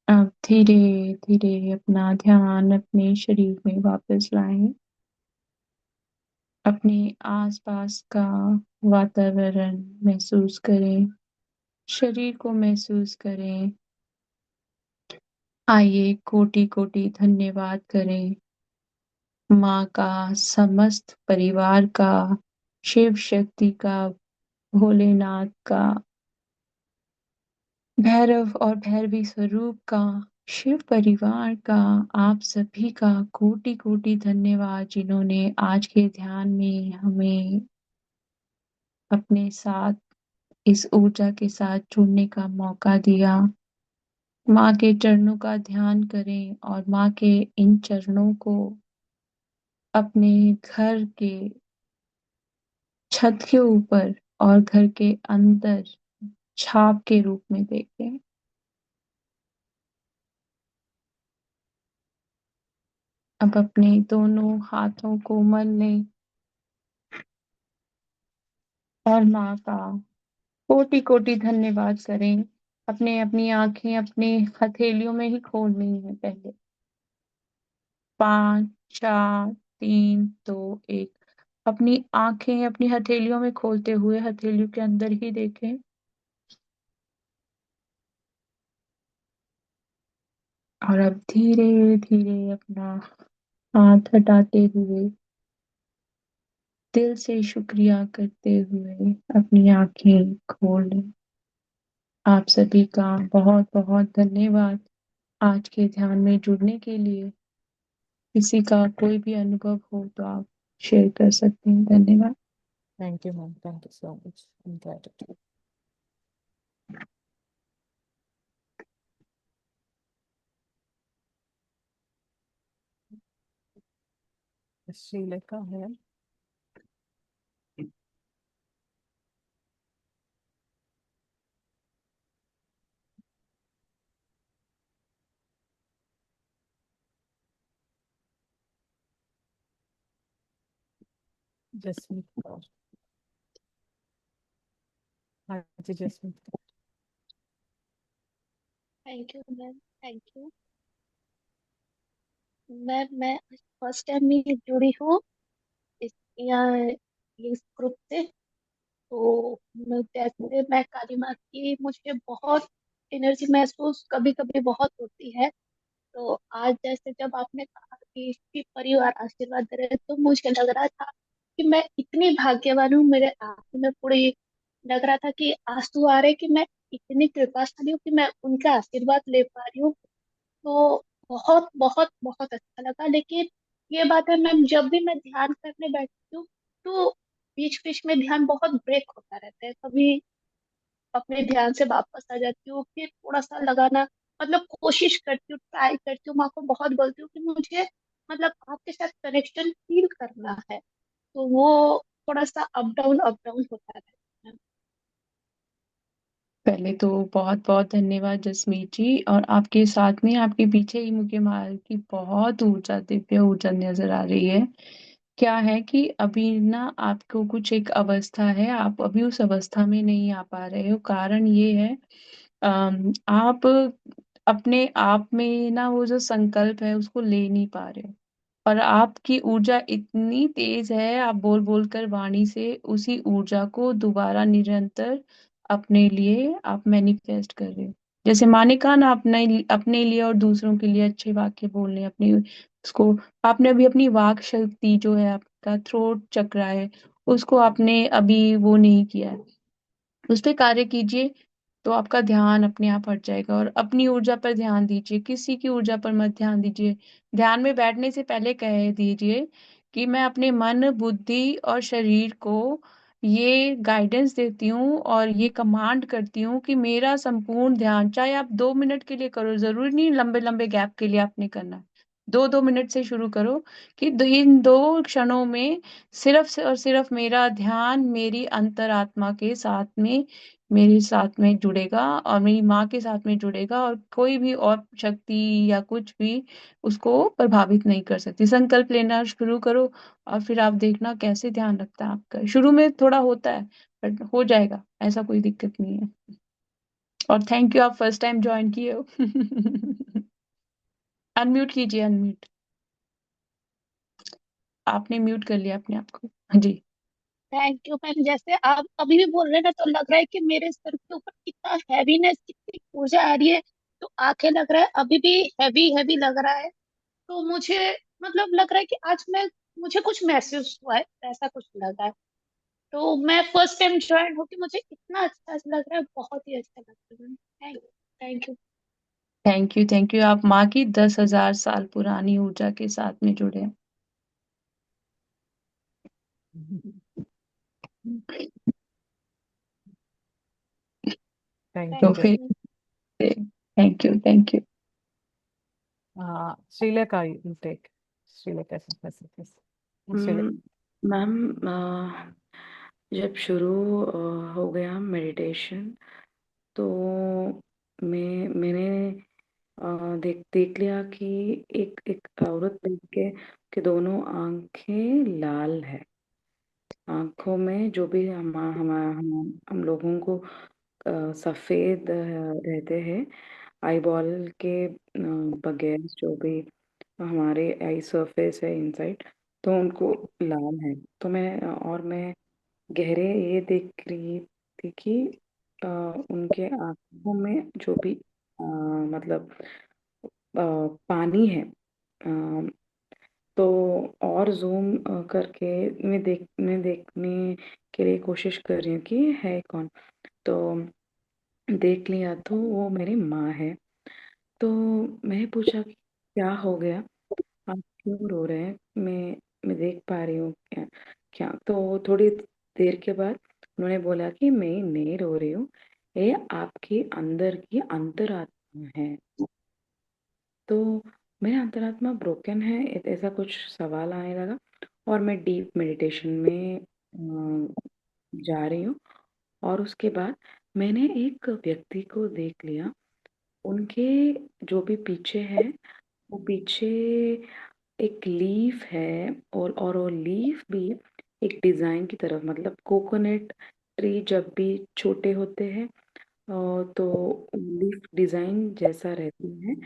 आप धीरे धीरे अपना ध्यान अपने शरीर में वापस लाएं। अपने आसपास का वातावरण महसूस करें। शरीर को महसूस करें। आइए कोटि कोटि धन्यवाद करें माँ का, समस्त परिवार का, शिव शक्ति का, भोलेनाथ का, भैरव और भैरवी स्वरूप का, शिव परिवार का, आप सभी का कोटि कोटि धन्यवाद जिन्होंने आज के ध्यान में हमें अपने साथ इस ऊर्जा के साथ जुड़ने का मौका दिया। माँ के चरणों का ध्यान करें और माँ के इन चरणों को अपने घर के छत के ऊपर और घर के अंदर छाप के रूप में देखें। अब अपने दोनों हाथों को मल लें और माँ का कोटि कोटि धन्यवाद करें। अपने अपनी आंखें अपने हथेलियों में ही खोलनी है पहले। 5 4 3 2 1। अपनी आंखें अपनी हथेलियों में खोलते हुए हथेलियों के अंदर ही देखें। और अब धीरे धीरे अपना हाथ हटाते हुए दिल से शुक्रिया करते हुए अपनी आंखें खोल लें। आप सभी का बहुत बहुत धन्यवाद आज के ध्यान में जुड़ने के लिए। किसी का कोई भी अनुभव हो तो आप शेयर कर सकते हैं। धन्यवाद। Thank you ma'am, thank you so much. Gratitude. Shrilekha है। जसमीत कौर। हाँ जी Jasmeet Kaur. Thank you ma'am, thank you ma'am. मैं फर्स्ट टाइम में जुड़ी हूँ इस यहाँ इस ग्रुप से। तो जैसे मैं काली माँ की, मुझे बहुत एनर्जी महसूस कभी कभी बहुत होती है। तो आज जैसे जब आपने कहा कि शिव परिवार आशीर्वाद दे रहे, तो मुझे लग रहा था कि मैं इतनी भाग्यवान हूँ। मेरे आंखों में पूरी लग रहा था कि आंसू आ रहे कि मैं इतनी कृपाशाली हूँ कि मैं उनका आशीर्वाद ले पा रही हूँ। तो बहुत बहुत बहुत अच्छा लगा। लेकिन ये बात है मैम, जब भी मैं ध्यान करने बैठती हूँ तो बीच बीच में ध्यान बहुत ब्रेक होता रहता है। कभी अपने ध्यान से वापस आ जाती हूँ, फिर थोड़ा सा लगाना, मतलब कोशिश करती हूँ, ट्राई करती हूँ, माँ को बहुत बोलती हूँ कि मुझे मतलब आपके साथ कनेक्शन फील करना है। तो वो थोड़ा सा अप डाउन होता रहता है। पहले तो बहुत बहुत धन्यवाद जसमीत जी। और आपके साथ में आपके पीछे ही मुझे माल की बहुत ऊर्जा, दिव्य ऊर्जा नजर आ रही है। क्या है कि अभी ना आपको कुछ एक अवस्था है, आप अभी उस अवस्था में नहीं आ पा रहे हो। कारण ये है आप अपने आप में ना वो जो संकल्प है उसको ले नहीं पा रहे हो। और आपकी ऊर्जा इतनी तेज है, आप बोल बोल कर वाणी से उसी ऊर्जा को दोबारा निरंतर अपने लिए आप मैनिफेस्ट कर रहे हो। जैसे माँ ने कहा ना, अपने अपने लिए और दूसरों के लिए अच्छे वाक्य बोलने, अपने उसको आपने अभी अपनी वाक शक्ति जो है, आपका थ्रोट चक्र है, उसको आपने अभी वो नहीं किया है। उस पे कार्य कीजिए तो आपका ध्यान अपने आप हट जाएगा। और अपनी ऊर्जा पर ध्यान दीजिए, किसी की ऊर्जा पर मत ध्यान दीजिए। ध्यान में बैठने से पहले कह दीजिए कि मैं अपने मन, बुद्धि और शरीर को ये गाइडेंस देती हूँ और ये कमांड करती हूँ कि मेरा संपूर्ण ध्यान, चाहे आप 2 मिनट के लिए करो, जरूरी नहीं लंबे लंबे गैप के लिए आपने करना है। 2-2 मिनट से शुरू करो कि इन 2 क्षणों में सिर्फ और सिर्फ मेरा ध्यान मेरी अंतरात्मा के साथ में, मेरे साथ में जुड़ेगा और मेरी माँ के साथ में जुड़ेगा, और कोई भी और शक्ति या कुछ भी उसको प्रभावित नहीं कर सकती। संकल्प लेना शुरू करो और फिर आप देखना कैसे ध्यान लगता है आपका। शुरू में थोड़ा होता है बट हो जाएगा, ऐसा कोई दिक्कत नहीं है। और थैंक यू, आप फर्स्ट टाइम ज्वाइन किए हो। अनम्यूट कीजिए, अनम्यूट। आपने म्यूट कर लिया अपने आप को। हाँ जी। Thank you ma'am. जैसे आप अभी भी बोल रहे हैं ना, तो लग रहा है कि मेरे सर के ऊपर कितना हैवीनेस, कितनी ऊर्जा आ रही है। तो आंखें लग रहा है अभी भी हैवी हैवी लग रहा है। तो मुझे मतलब लग रहा है कि आज मैं मुझे कुछ महसूस हुआ है, ऐसा कुछ लगा है। तो मैं फर्स्ट टाइम ज्वाइन होके मुझे इतना अच्छा लग रहा है, बहुत ही अच्छा लग रहा है। Thank you. Thank you, thank you. आप माँ की 10,000 साल पुरानी ऊर्जा के साथ में जुड़े हैं। थैंक तो यू। फिर thank you, thank you. Shrilekha, you take. Shrilekha Shrilekha. Ma'am, जब शुरू हो गया मेडिटेशन, तो मैंने देख लिया कि एक एक औरत के दोनों आंखें लाल है। आंखों में जो भी हम लोगों को सफेद रहते हैं, आई बॉल के बगैर जो भी हमारे आई सरफेस है इनसाइड, तो उनको लाल है। तो मैं गहरे ये देख रही थी कि उनके आंखों में जो भी मतलब पानी है। तो और जूम करके मैं देखने के लिए कोशिश कर रही हूँ कि है कौन। तो देख लिया तो वो मेरी माँ है। तो मैं पूछा कि क्या हो गया, आप क्यों रो रहे हैं? मैं देख पा रही हूँ क्या क्या। तो थोड़ी देर के बाद उन्होंने बोला कि मैं नहीं रो रही हूँ, ये आपके अंदर की अंतरात्मा है। तो मेरा अंतरात्मा ब्रोकन है, ऐसा कुछ सवाल आने लगा। और मैं डीप मेडिटेशन में जा रही हूँ। और उसके बाद मैंने एक व्यक्ति को देख लिया। उनके जो भी पीछे है, वो पीछे एक लीफ है। और वो लीफ भी एक डिजाइन की तरफ, मतलब कोकोनट ट्री जब भी छोटे होते हैं तो लीफ डिजाइन जैसा रहती है,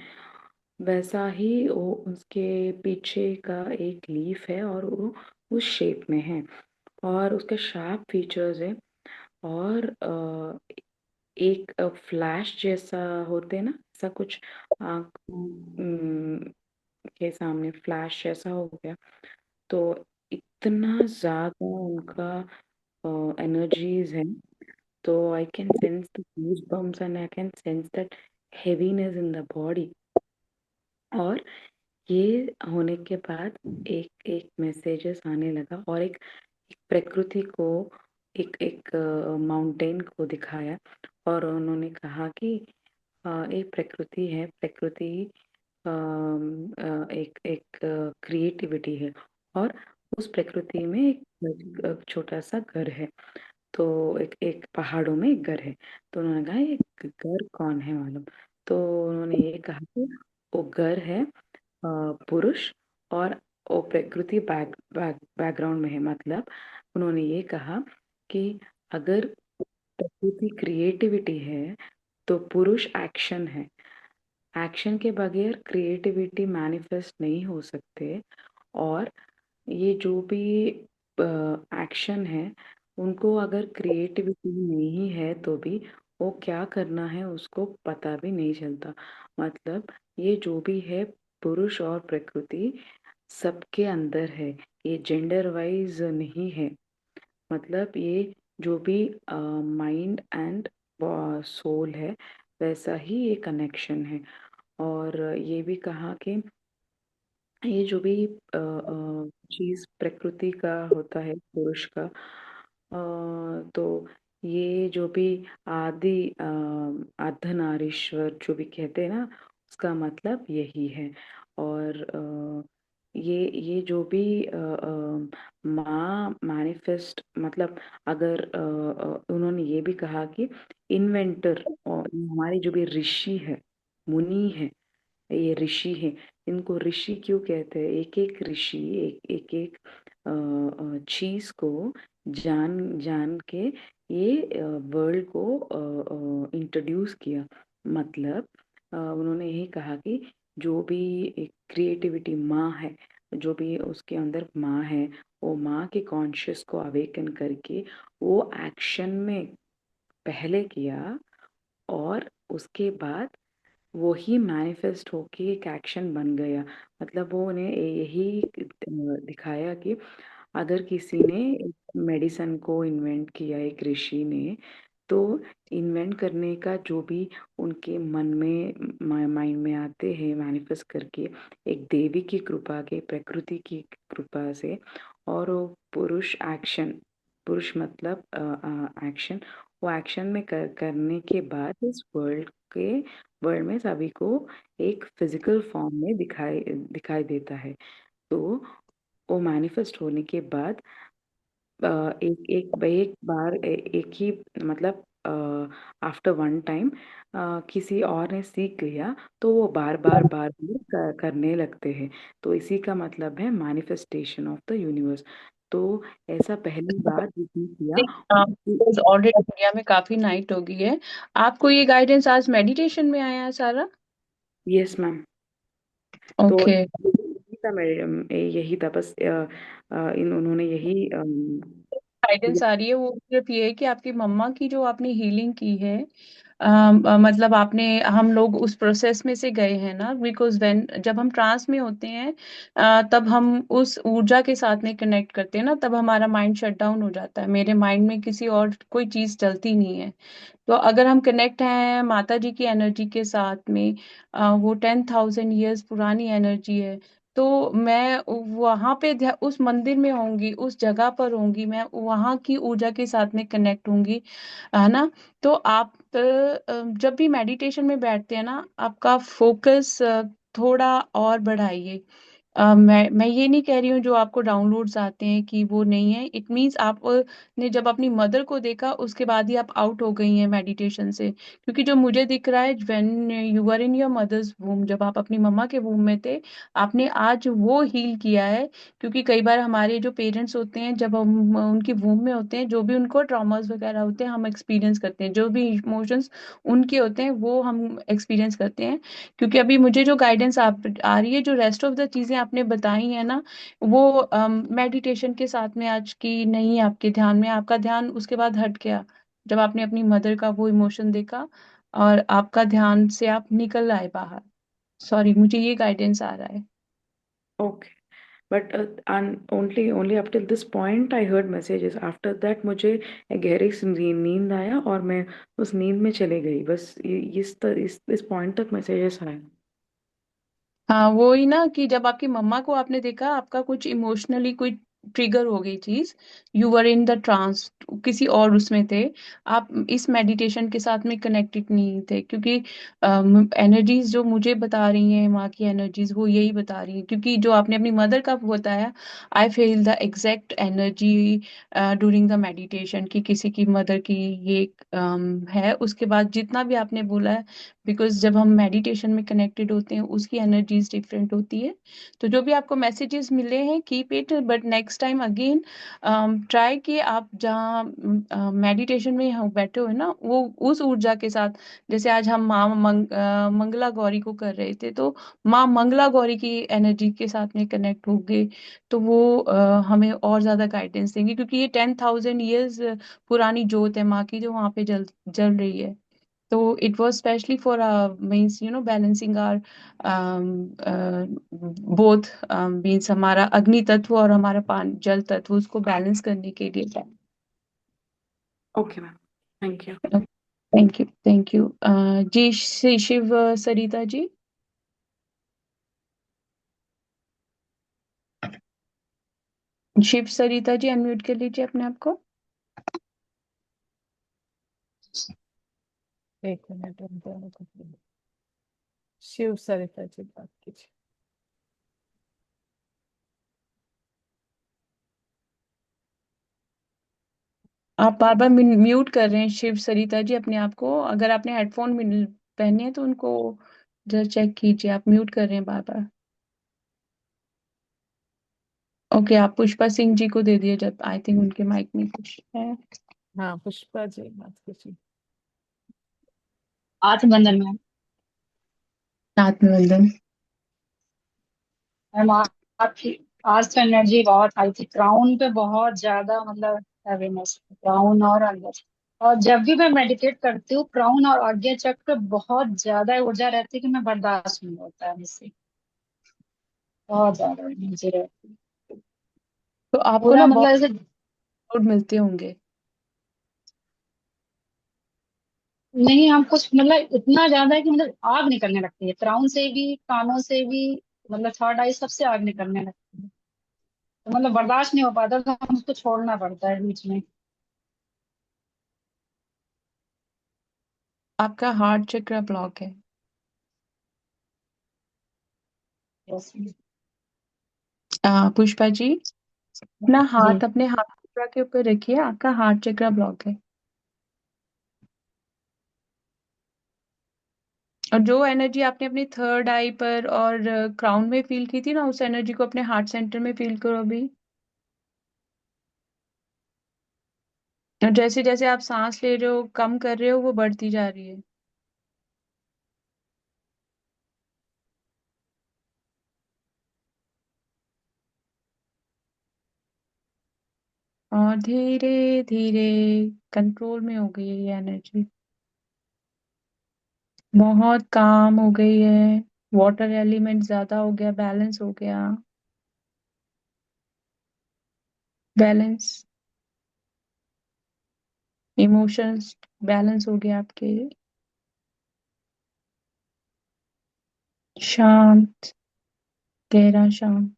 वैसा ही वो उसके पीछे का एक लीफ है और वो उस शेप में है और उसके शार्प फीचर्स है। और एक फ्लैश जैसा होते हैं ना, ऐसा कुछ आँख के सामने फ्लैश जैसा हो गया। तो इतना ज्यादा उनका एनर्जीज है। तो I can sense the goose bumps and I can sense that heaviness in the body. और ये होने के बाद एक एक मैसेजेस आने लगा और एक प्रकृति को, एक एक माउंटेन को दिखाया। और उन्होंने कहा कि एक प्रकृति है, प्रकृति एक एक क्रिएटिविटी है और उस प्रकृति में एक छोटा सा घर है। तो एक एक पहाड़ों में एक घर है। तो उन्होंने कहा ये घर कौन है मालूम? तो उन्होंने ये कहा कि वो घर है पुरुष। और वो प्रकृति बैकग्राउंड में है। मतलब उन्होंने ये कहा कि अगर प्रकृति क्रिएटिविटी है तो पुरुष एक्शन है। एक्शन के बगैर क्रिएटिविटी मैनिफेस्ट नहीं हो सकते। और ये जो भी एक्शन है, उनको अगर क्रिएटिविटी नहीं है तो भी वो क्या करना है उसको पता भी नहीं चलता। मतलब ये जो भी है, पुरुष और प्रकृति सबके अंदर है, ये जेंडर वाइज नहीं है। मतलब ये जो भी माइंड एंड सोल है, वैसा ही ये कनेक्शन है। और ये भी कहा कि ये जो भी चीज प्रकृति का होता है, पुरुष का, तो ये जो भी आदि अर्धनारीश्वर जो भी कहते हैं ना, उसका मतलब यही है। और ये जो भी माँ मैनिफेस्ट, मतलब अगर उन्होंने ये भी कहा कि इन्वेंटर और हमारे जो भी ऋषि है, मुनि है, ये ऋषि है। इनको ऋषि क्यों कहते हैं? एक एक ऋषि एक एक चीज को जान जान के ये वर्ल्ड को इंट्रोड्यूस किया। मतलब उन्होंने यही कहा कि जो भी एक क्रिएटिविटी माँ है, जो भी उसके अंदर माँ है, वो माँ के कॉन्शियस को अवेकन करके वो एक्शन में पहले किया, और उसके बाद वो ही मैनिफेस्ट होके एक एक्शन बन गया। मतलब वो उन्हें यही दिखाया कि अगर किसी ने मेडिसिन को इन्वेंट किया, एक ऋषि ने, तो इन्वेंट करने का जो भी उनके मन में माइंड में आते हैं मैनिफेस्ट करके, एक देवी की कृपा के, प्रकृति की कृपा से, और वो पुरुष एक्शन, पुरुष मतलब एक्शन, वो एक्शन में करने के बाद इस वर्ल्ड में सभी को एक फिजिकल फॉर्म में दिखाई दिखाई देता है। तो वो मैनिफेस्ट होने के बाद एक एक बार एक ही मतलब आफ्टर वन टाइम किसी और ने सीख लिया तो वो बार बार बार बार करने लगते हैं। तो इसी का मतलब है मैनिफेस्टेशन ऑफ द यूनिवर्स। तो ऐसा पहली बार जिसने किया ऑलरेडी दुनिया में काफी नाइट हो गई है। आपको ये गाइडेंस आज मेडिटेशन में आया है सारा? Yes ma'am. तो ओके। यही था यही था बस इन उन्होंने यही गाइडेंस आ रही है वो सिर्फ ये है कि आपकी मम्मा की जो आपने हीलिंग की है, मतलब आपने, हम लोग उस प्रोसेस में से गए हैं ना, बिकॉज व्हेन जब हम ट्रांस में होते हैं तब हम उस ऊर्जा के साथ में कनेक्ट करते हैं ना, तब हमारा माइंड शट डाउन हो जाता है, मेरे माइंड में किसी और कोई चीज चलती नहीं है। तो अगर हम कनेक्ट हैं माता जी की एनर्जी के साथ में, वो 10,000 ईयर्स पुरानी एनर्जी है, तो मैं वहां पे उस मंदिर में होंगी, उस जगह पर होंगी, मैं वहां की ऊर्जा के साथ में कनेक्ट होंगी, है ना। तो आप जब भी मेडिटेशन में बैठते हैं ना, आपका फोकस थोड़ा और बढ़ाइए। मैं ये नहीं कह रही हूँ जो आपको डाउनलोड्स आते हैं कि वो नहीं है, इट मीन्स आप ने जब अपनी मदर को देखा उसके बाद ही आप आउट हो गई हैं मेडिटेशन से, क्योंकि जो मुझे दिख रहा है when you are in your mother's womb, जब आप अपनी मम्मा के वूम में थे, आपने आज वो हील किया है। क्योंकि कई बार हमारे जो पेरेंट्स होते हैं, जब हम उनकी वूम में होते हैं, जो भी उनको ट्रॉमास वगैरह होते हैं हम एक्सपीरियंस करते हैं, जो भी इमोशंस उनके होते हैं वो हम एक्सपीरियंस करते हैं। क्योंकि अभी मुझे जो गाइडेंस आप आ रही है, जो रेस्ट ऑफ द चीजें आपने बताई है ना, वो मेडिटेशन के साथ में आज की नहीं है आपके ध्यान में, आपका ध्यान उसके बाद हट गया जब आपने अपनी मदर का वो इमोशन देखा, और आपका ध्यान से आप निकल आए बाहर। सॉरी, मुझे ये गाइडेंस आ रहा है। Okay. But only up till this point I heard messages. After that मुझे एक गहरी सी नींद आया और मैं उस नींद में चले गई। बस इस पॉइंट तक मैसेजेस आए। हाँ, वो ही ना कि जब आपकी मम्मा को आपने देखा, आपका कुछ इमोशनली कोई ट्रिगर हो गई चीज, you were in the trance, किसी और उसमें थे, आप इस मेडिटेशन के साथ में कनेक्टेड नहीं थे। क्योंकि एनर्जीज जो मुझे बता रही हैं, माँ की एनर्जीज वो यही बता रही हैं, क्योंकि जो आपने अपनी मदर का बताया, I feel the exact energy during the meditation कि किसी की मदर की ये है। उसके बाद जितना भी आपने बोला है, बिकॉज जब हम मेडिटेशन में कनेक्टेड होते हैं उसकी एनर्जीज डिफरेंट होती है। तो जो भी आपको मैसेजेस मिले हैं, keep it, but next time again try कि आप जहाँ मेडिटेशन में बैठे हुए ना, वो उस ऊर्जा के साथ, जैसे आज हम माँ मंगला गौरी को कर रहे थे, तो माँ मंगला गौरी की एनर्जी के साथ में कनेक्ट हो गए, तो वो हमें और ज्यादा गाइडेंस देंगे, क्योंकि ये 10,000 ईयर्स पुरानी जोत है माँ की जो वहाँ पे जल जल रही है। तो it was specially for means balancing our both means हमारा अग्नि तत्व और हमारा पानी जल तत्व, उसको बैलेंस करने के लिए था। Okay ma'am, thank you. Thank you, thank you. जी शिव सरिता जी। शिव सरिता जी अनम्यूट कर लीजिए अपने आप को। एक मिनट उनको शिव सरिता जी बात कीजिए। आप बार बार म्यूट कर रहे हैं शिव सरिता जी अपने आप को, अगर आपने हेडफोन पहने हैं तो उनको जरा चेक कीजिए, आप म्यूट कर रहे हैं बार बार। ओके, आप पुष्पा सिंह जी को दे दिए, जब आई थिंक उनके माइक में कुछ है। हाँ, पुष्पा जी बात कीजिए। आत्मबंधन मैम। आत्मबंधन। मैम आपकी आज तो एनर्जी बहुत हाई थी, क्राउन पे बहुत ज्यादा मतलब हैवीनेस, क्राउन और आज्ञा चक्र। और जब भी मैं मेडिटेट करती हूँ क्राउन और आज्ञा चक्र पे बहुत ज्यादा ऊर्जा रहती है कि मैं बर्दाश्त नहीं होता है मुझसे, बहुत ज्यादा एनर्जी रहती है। तो आपको पूरा ना मतलब बहुत ऐसे, डाउनलोड मिलते होंगे। नहीं हम कुछ मतलब इतना ज्यादा है कि मतलब आग निकलने लगती है क्राउन से भी, कानों से भी, मतलब थर्ड आई सबसे आग निकलने लगती है। तो मतलब बर्दाश्त नहीं हो पाता तो हम उसको छोड़ना पड़ता है बीच में। आपका हार्ट चक्र ब्लॉक है। यस पुष्पा जी, अपना जी। हाथ अपने हाथ चक्र के ऊपर रखिए, आपका हार्ट चक्र ब्लॉक है। और जो एनर्जी आपने अपनी थर्ड आई पर और क्राउन में फील की थी ना, उस एनर्जी को अपने हार्ट सेंटर में फील करो अभी। और जैसे जैसे आप सांस ले रहे हो, कम कर रहे हो, वो बढ़ती जा रही है। और धीरे धीरे कंट्रोल में हो गई है ये एनर्जी, बहुत काम हो गई है। वाटर एलिमेंट ज्यादा हो गया, बैलेंस हो गया। बैलेंस, इमोशंस बैलेंस हो गए आपके। शांत, गहरा शांत,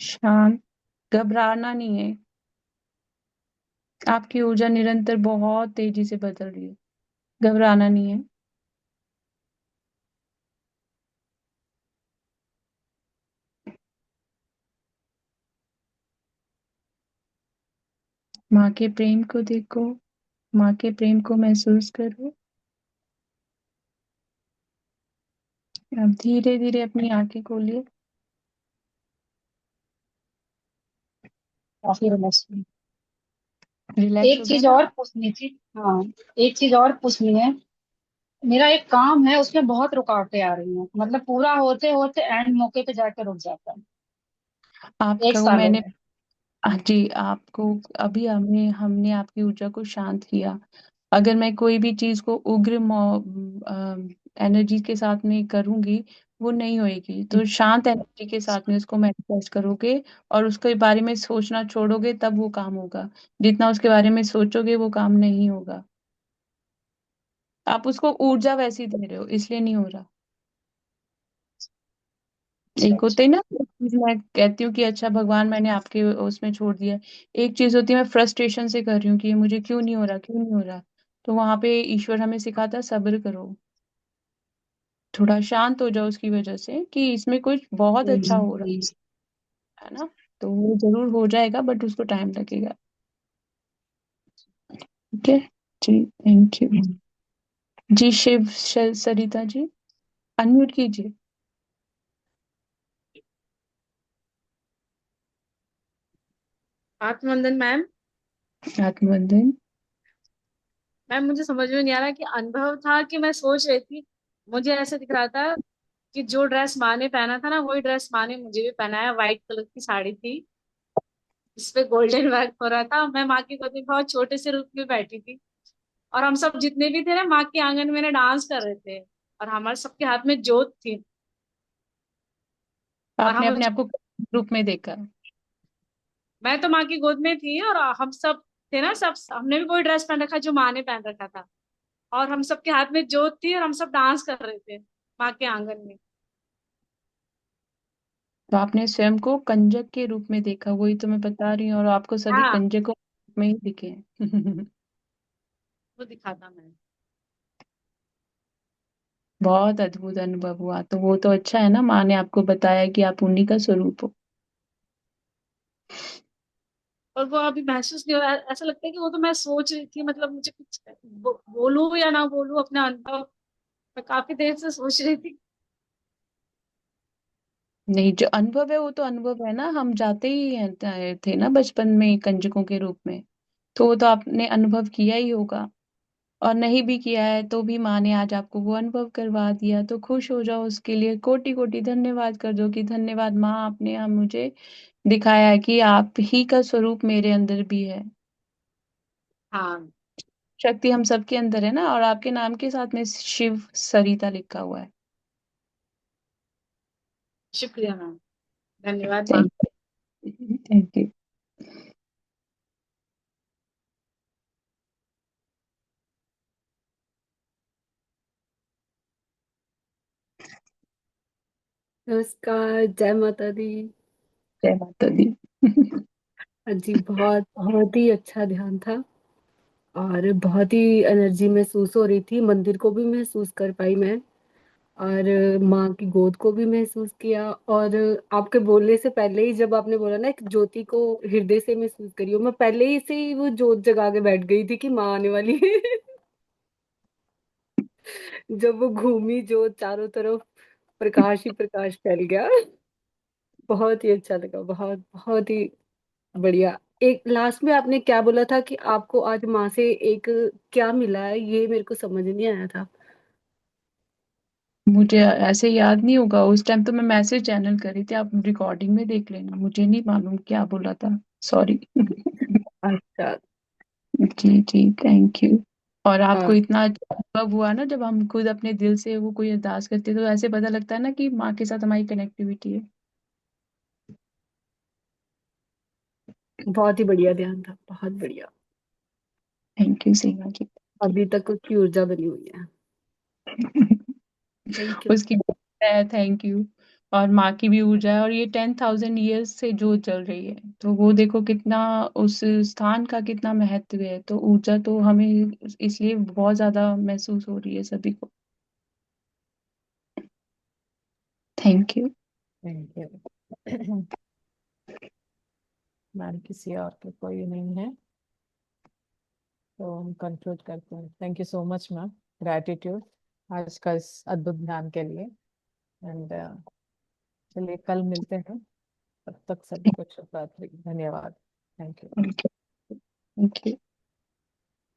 शांत। घबराना नहीं है, आपकी ऊर्जा निरंतर बहुत तेजी से बदल रही है। घबराना नहीं है। माँ के प्रेम को देखो, माँ के प्रेम को महसूस करो। अब धीरे धीरे अपनी आंखें खोलिए। काफी रिलैक्स हुई। रिलैक्स एक हो गया चीज ना। और पूछनी थी। हाँ, एक चीज और पूछनी है। मेरा एक काम है उसमें बहुत रुकावटें आ रही हैं, मतलब पूरा होते होते एंड मौके पे जाके रुक जाता है। एक आपका वो साल हो मैंने, गया। जी आपको, अभी हमने हमने आपकी ऊर्जा को शांत किया। अगर मैं कोई भी चीज को उग्र एनर्जी के साथ में करूंगी, वो नहीं होएगी। तो शांत एनर्जी के साथ में उसको मैनिफेस्ट करोगे और उसके बारे में सोचना छोड़ोगे, तब वो काम होगा। जितना उसके बारे में सोचोगे वो काम नहीं होगा। आप उसको ऊर्जा वैसी दे रहे हो, इसलिए नहीं हो रहा। अच्छा एक अच्छा। होते ही ना, एक चीज मैं कहती हूँ कि अच्छा भगवान मैंने आपके उसमें छोड़ दिया। एक चीज होती है मैं फ्रस्ट्रेशन से कर रही हूँ कि ये मुझे क्यों नहीं हो रहा, क्यों नहीं हो रहा। तो वहां पे ईश्वर हमें सिखाता है सब्र करो, थोड़ा शांत हो जाओ उसकी वजह से कि इसमें कुछ बहुत अच्छा हो रहा है ना। तो वो जरूर हो जाएगा, बट उसको टाइम लगेगा। ठीक है जी, थैंक यू जी। सरिता जी, अनम्यूट कीजिए। आत्मवंदन मैम। आत्मवंदन। मैम मुझे समझ में नहीं आ रहा कि अनुभव था कि मैं सोच रही थी, मुझे ऐसे दिख रहा था कि जो ड्रेस माँ ने पहना था ना वही ड्रेस माँ ने मुझे भी पहनाया, व्हाइट कलर की साड़ी थी, इस पे गोल्डन वर्क हो रहा था। मैं माँ की गोद में बहुत छोटे से रूप में बैठी थी और हम सब जितने भी थे ना माँ के आंगन में ना डांस कर रहे थे और हमारे सबके हाथ में जोत थी। और आपने हम, अपने आप को ग्रुप में देखा। मैं तो माँ की गोद में थी और हम सब थे ना, सब हमने भी वही ड्रेस पहन रखा जो माँ ने पहन रखा था और हम सबके हाथ में जोत थी और हम सब डांस कर रहे थे माँ के आंगन में। तो आपने स्वयं को कंजक के रूप में देखा, वही तो मैं बता रही हूँ। और आपको सभी हाँ, कंजकों के रूप में ही दिखे हैं। वो दिखाता मैं। बहुत अद्भुत अनुभव हुआ, तो वो तो अच्छा है ना, माँ ने आपको बताया कि आप उन्हीं का स्वरूप हो। और वो अभी महसूस नहीं हो रहा, ऐसा लगता है कि वो तो मैं सोच रही थी, मतलब मुझे कुछ बोलूं या ना बोलूं अपना अनुभव, मैं काफी देर से सोच रही थी। नहीं, जो अनुभव है वो तो अनुभव है ना, हम जाते ही हैं, थे ना बचपन में कंजकों के रूप में। तो वो तो आपने अनुभव किया ही होगा। और नहीं भी किया है तो भी माँ ने आज आपको वो अनुभव करवा दिया, तो खुश हो जाओ, उसके लिए कोटि कोटि धन्यवाद कर दो कि धन्यवाद माँ, आपने हम मुझे दिखाया है कि आप ही का स्वरूप मेरे अंदर भी है। हाँ, शक्ति हम सबके अंदर है ना, और आपके नाम के साथ में शिव सरिता लिखा हुआ है। शुक्रिया मैम, धन्यवाद माँ। Thank you. नमस्कार, जय माता दी। जय माता दी। जी, बहुत बहुत ही अच्छा ध्यान था और बहुत ही एनर्जी महसूस हो रही थी। मंदिर को भी महसूस कर पाई मैं, और माँ की गोद को भी महसूस किया। और आपके बोलने से पहले ही जब आपने बोला ना, एक ज्योति को हृदय से महसूस करियो, मैं पहले ही से ही वो ज्योत जगा के बैठ गई थी कि माँ आने वाली है। जब वो घूमी ज्योत, चारों तरफ प्रकाश ही प्रकाश फैल गया। बहुत ही अच्छा लगा, बहुत बहुत ही बढ़िया। एक लास्ट में आपने क्या बोला था कि आपको आज माँ से एक क्या मिला है, ये मेरे को समझ नहीं आया था। मुझे ऐसे याद नहीं होगा, उस टाइम तो मैं मैसेज चैनल कर रही थी, आप रिकॉर्डिंग में देख लेना, मुझे नहीं मालूम क्या बोला था, सॉरी। अच्छा। जी जी, थैंक यू। और आपको हाँ, इतना अच्छा अनुभव हुआ ना, जब हम खुद अपने दिल से वो कोई अरदास करते हैं, तो ऐसे पता लगता है ना कि माँ के साथ हमारी कनेक्टिविटी है। बहुत ही बढ़िया ध्यान था, बहुत बढ़िया। थैंक यू सीमा जी। अभी तक उसकी ऊर्जा बनी हुई है। Thank you. उसकी थैंक यू। और माँ की भी ऊर्जा है, और ये 10,000 ईयर्स से जो चल रही है, तो वो देखो कितना उस स्थान का कितना महत्व है, तो ऊर्जा तो हमें इसलिए बहुत ज्यादा महसूस हो रही है सभी को। Thank you. Thank you. Ma'am, किसी और के कोई नहीं है तो हम कंक्लूड करते हैं। Thank you so much ma'am, gratitude आज का इस अद्भुत ध्यान के लिए। एंड चलिए कल मिलते हैं, तब तक सभी को शुभ रात्रि, धन्यवाद। Thank you. Thank you.